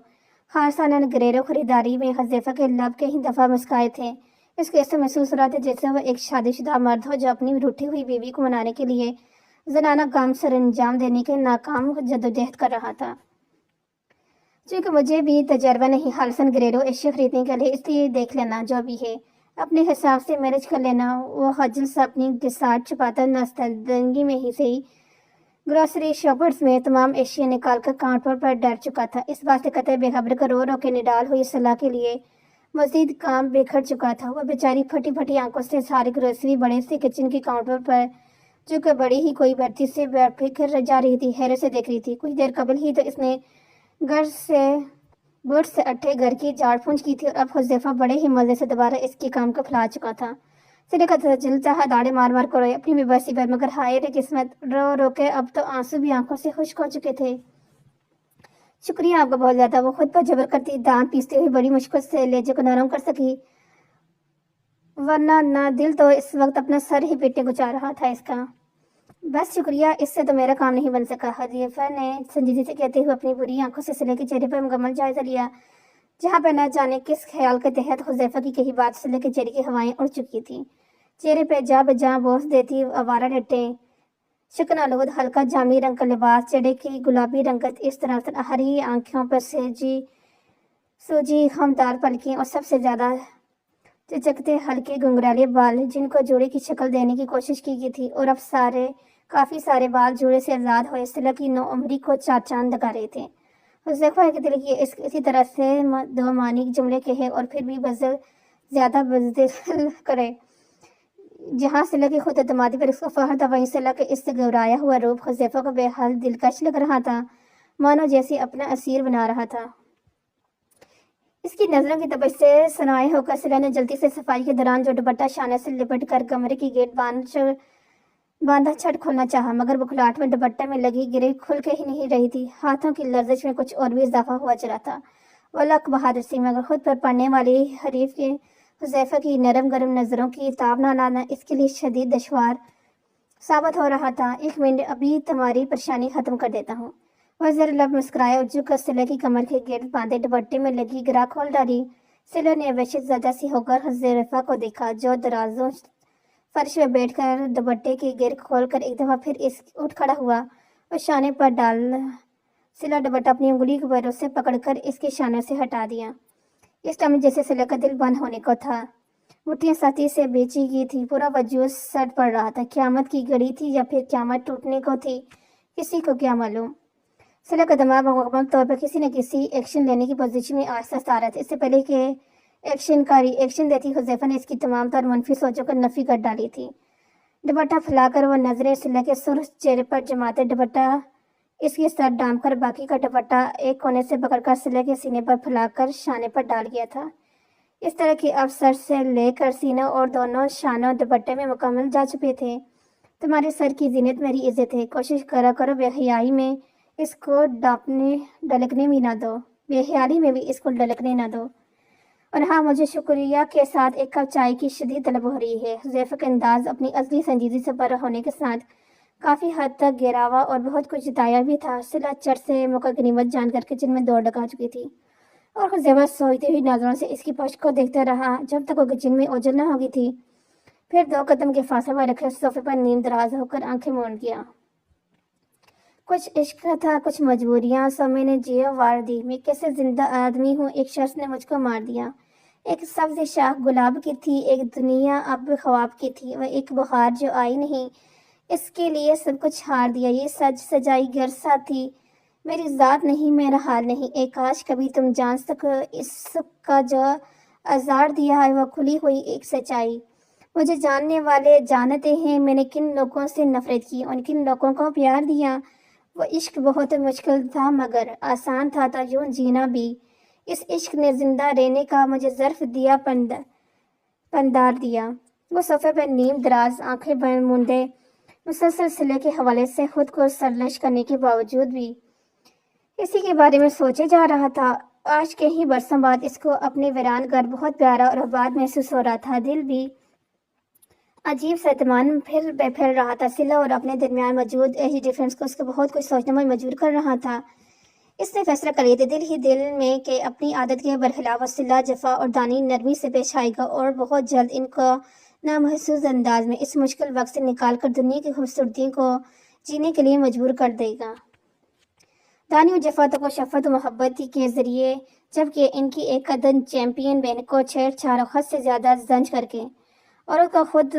خارسانہ گریرو خریداری میں حذیفہ کے لب کئی دفعہ مسکائے تھے۔ اس کو ایسا محسوس ہو رہا تھا جیسے وہ ایک شادی شدہ مرد ہو جو اپنی روٹھی ہوئی بیوی کو منانے کے لیے زنانہ کام سر انجام دینے کے ناکام جدوجہد کر رہا تھا۔ چونکہ مجھے بھی تجربہ نہیں خالصاً گریرو اشیا خریدنے کے لیے، اس لیے دیکھ لینا جو بھی ہے اپنے حساب سے مینج کر لینا۔ وہ خجل سے اپنی گساٹ چھپاتا ناستدنگی میں ہی صحیح گروسری شاپرز میں تمام اشیا نکال کر کاؤنٹر پر ڈر چکا تھا۔ اس بات سے قطع بے خبر کا رو رو کے نڈال ہوئی صلاح کے لیے مزید کام بکھر چکا تھا۔ وہ بیچاری پھٹی پھٹی آنکھوں سے ساری گروسری بڑے سے کچن کے کاؤنٹر پر جو کہ بڑی ہی کوئی بھرتی سے بکھر جا رہی تھی حیرت سے دیکھ رہی تھی۔ کچھ دیر قبل ہی تو اس نے بوٹ سے اٹھے گھر کی جھاڑ پھونچ کی تھی اور اب حذیفہ بڑے ہی مزے سے دوبارہ اس کے کام کو پھیلا چکا تھا۔ سرے کا تجل چاہا داڑے مار مار کر روئے اپنی بے بسی پر مگر ہائے رے قسمت، رو رو کے اب تو آنسو بھی آنکھوں سے خشک ہو چکے تھے۔ شکریہ آپ کا بہت زیادہ، وہ خود پر جبر کرتی دانت پیستے ہوئے بڑی مشکل سے لہجے کو نرم کر سکی، ورنہ نہ دل تو اس وقت اپنا سر ہی پیٹنے کو چاہ رہا تھا اس کا۔ بس شکریہ، اس سے تو میرا کام نہیں بن سکا، حذیفہ نے سنجیدگی سے کہتے ہوئے اپنی بری آنکھوں سے سلے کے چہرے پر مکمل جائزہ لیا جہاں پہ نہ جانے کس خیال کے تحت حذیفہ کی کہی بات سلے کے چہرے کی ہوائیں اڑ چکی تھیں۔ چہرے پہ جا بجا بوس دیتی آوارہ لٹیں، شکن آلود ہلکا جامی رنگ کا لباس، چہرے کی گلابی رنگت، اس طرح ہری آنکھوں پر سوجی خمدار پلکیں اور سب سے زیادہ چچکتے ہلکے گنگرالے بال جن کو جوڑے کی شکل دینے کی کوشش کی گئی تھی اور اب کافی سارے بال جوڑے سے آزاد ہوئے صلہ کی نو عمری کو چار چاند لگا رہے تھے۔ حذیفہ کے دل کی اسی طرح سے دو معنی جملے کہے اور پھر بھی زیادہ بزدل کرے۔ جہاں صلہ کی خود اعتمادی پر اس کو فخر تھا وہیں صلہ کے اس سے گھبرایا ہوا روپ حذیفہ کو بے حال دلکش لگ رہا تھا، مانو جیسے اپنا اسیر بنا رہا تھا۔ اس کی نظروں کی تپش سے سنائے ہو کر صلہ نے جلدی سے صفائی کے دوران جو دوپٹہ شانے سے لپٹ کر کمرے کی گیٹ باندھا چھٹ کھولنا چاہا مگر بکھلاہٹ میں دوپٹے میں لگی گرے کھل کے ہی نہیں رہی تھی۔ ہاتھوں کی لرزش میں کچھ اور بھی اضافہ ہوا چلا تھا۔ وہ لک بہادر سی مگر خود پر پڑنے والی حریف کے حذیفہ کی نرم گرم نظروں کی تاب نہ لانا اس کے لیے شدید دشوار ثابت ہو رہا تھا۔ ایک منٹ، ابھی تمہاری پریشانی ختم کر دیتا ہوں۔ وہ ذرا لب مسکرایا اور جھک کر صلہ کی کمر کے گرد باندھے دوپٹے میں لگی گرا کھول ڈالی۔ صلہ نے وحشت زدہ سی ہو کر حذیفہ کو دیکھا جو درازوں فرش میں بیٹھ کر دوپٹے کی گرد کھول کر ایک دفعہ پھر اٹھ کھڑا ہوا اور شانے پر ڈال صلہ دوپٹہ اپنی انگلی کے پیروں سے پکڑ کر اس کے شانے سے ہٹا دیا۔ اس ٹائم جیسے صلہ کا دل بند ہونے کو تھا، مٹھیاں سختی سے بیچی گئی تھی، پورا وجود سٹ پڑ رہا تھا۔ قیامت کی گھڑی تھی یا پھر قیامت ٹوٹنے کو تھی، کسی کو کیا معلوم۔ صلہ کا دماغ مکمل طور پر کسی نہ کسی ایکشن لینے کی پوزیشن میں آہستہ آ رہا تھا۔ اس سے پہلے کہ ایکشن کا ری ایکشن دیتی حذیفہ نے اس کی تمام تر منفی سوچوں کو نفی کر ڈالی تھی۔ دوپٹہ پھیلا کر وہ نظریں صلہ کے سرخ چہرے پر جماتے دوپٹہ اس کی سر ڈام کر باقی کا دوپٹہ ایک کونے سے پکڑ کر سلے کے سینے پر پھیلا کر شانے پر ڈال گیا تھا۔ اس طرح کہ اب سر سے لے کر سینوں اور دونوں شانوں دوپٹے میں مکمل جا چکے تھے۔ تمہارے سر کی زینت میری عزت ہے، کوشش کرا کرو بے حیائی میں اس کو ڈلکنے بھی نہ دو، بے حیائی میں بھی اس کو ڈلکنے نہ دو۔ اور ہاں، مجھے شکریہ کے ساتھ ایک کپ چائے کی شدید طلب ہو رہی ہے۔ حذیفہ کا انداز اپنی اصلی سنجیدگی سے بھرا ہونے کے ساتھ کافی حد تک گہراوا اور بہت کچھ جتایا بھی تھا۔ صلہ چٹ سے موقع غنیمت جان کر کچن میں دوڑ لگا چکی تھی اور حذیفہ سوچتی ہوئی نظروں سے اس کی پشت کو دیکھتا رہا جب تک وہ کچن میں اوجھل نہ ہو گئی تھی۔ پھر 2 قدم کے فاصلے پر رکھے صوفے پر نیم دراز ہو کر آنکھیں موند گیا۔ کچھ عشق تھا، کچھ مجبوریاں، سو میں نے جیو وار دی۔ میں کیسے زندہ آدمی ہوں، ایک شخص نے مجھ کو مار دیا۔ ایک سبز شاخ گلاب کی تھی، ایک دنیا اب خواب کی تھی، وہ ایک بہار جو آئی نہیں۔ اس کے لیے سب کچھ ہار دیا۔ یہ سج سجائی گرسا تھی، میری ذات نہیں، میرا حال نہیں۔ ایک کاش کبھی تم جان سکو اس کا جو ازار دیا ہے وہ کھلی ہوئی ایک سچائی۔ مجھے جاننے والے جانتے ہیں میں نے کن لوگوں سے نفرت کی اور کن لوگوں کو پیار دیا۔ وہ عشق بہت مشکل تھا مگر آسان تھا یوں جینا بھی۔ اس عشق نے زندہ رہنے کا مجھے ظرف دیا، پندار دیا۔ وہ صوفے پر نیم دراز آنکھیں بند مونڈے مسلسل سلے کے حوالے سے خود کو سرلش کرنے کے باوجود بھی اسی کے بارے میں سوچے جا رہا تھا۔ آج کئی برسوں بعد اس کو اپنے ویران گھر بہت پیارا اور آباد محسوس ہو رہا تھا۔ دل بھی عجیب سا اطمینان پھیل رہا تھا۔ صلہ اور اپنے درمیان موجود ایج ڈفرینس کو اس کو بہت کچھ سوچنے میں مجبور کر رہا تھا۔ اس نے فیصلہ کر لیا تھا دل ہی دل میں کہ اپنی عادت کے برخلاف صلہ جفا اور دانی نرمی سے پیش آئے گا اور بہت جلد ان کو نامحسوس انداز میں اس مشکل وقت سے نکال کر دنیا کی خوبصورتی کو جینے کے لیے مجبور کر دے گا۔ دانی و جفا تو شفقت و محبت کے ذریعے، جبکہ ان کی ایک قدم چیمپئن بہن کو چھیڑ چھاڑ اور حد سے زیادہ زنج کر کے، اور اس کا خود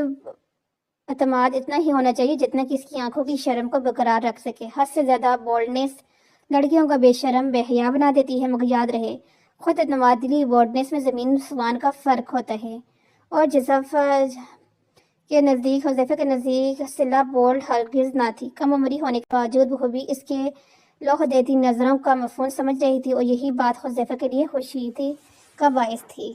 اعتماد اتنا ہی ہونا چاہیے جتنا کہ اس کی آنکھوں کی شرم کو برقرار رکھ سکے۔ حد سے زیادہ بولڈنیس لڑکیوں کو بے شرم بے حیا بنا دیتی ہے، مگر یاد رہے خود اعتماد دلی بولڈنیس میں زمین آسمان کا فرق ہوتا ہے۔ اور حذیفہ کے نزدیک صلہ بولڈ ہرگز نہ تھی۔ کم عمری ہونے کے باوجود بخوبی اس کے لوح دیتی نظروں کا مفہوم سمجھ رہی تھی اور یہی بات حذیفہ کے لیے خوشی کا باعث تھی۔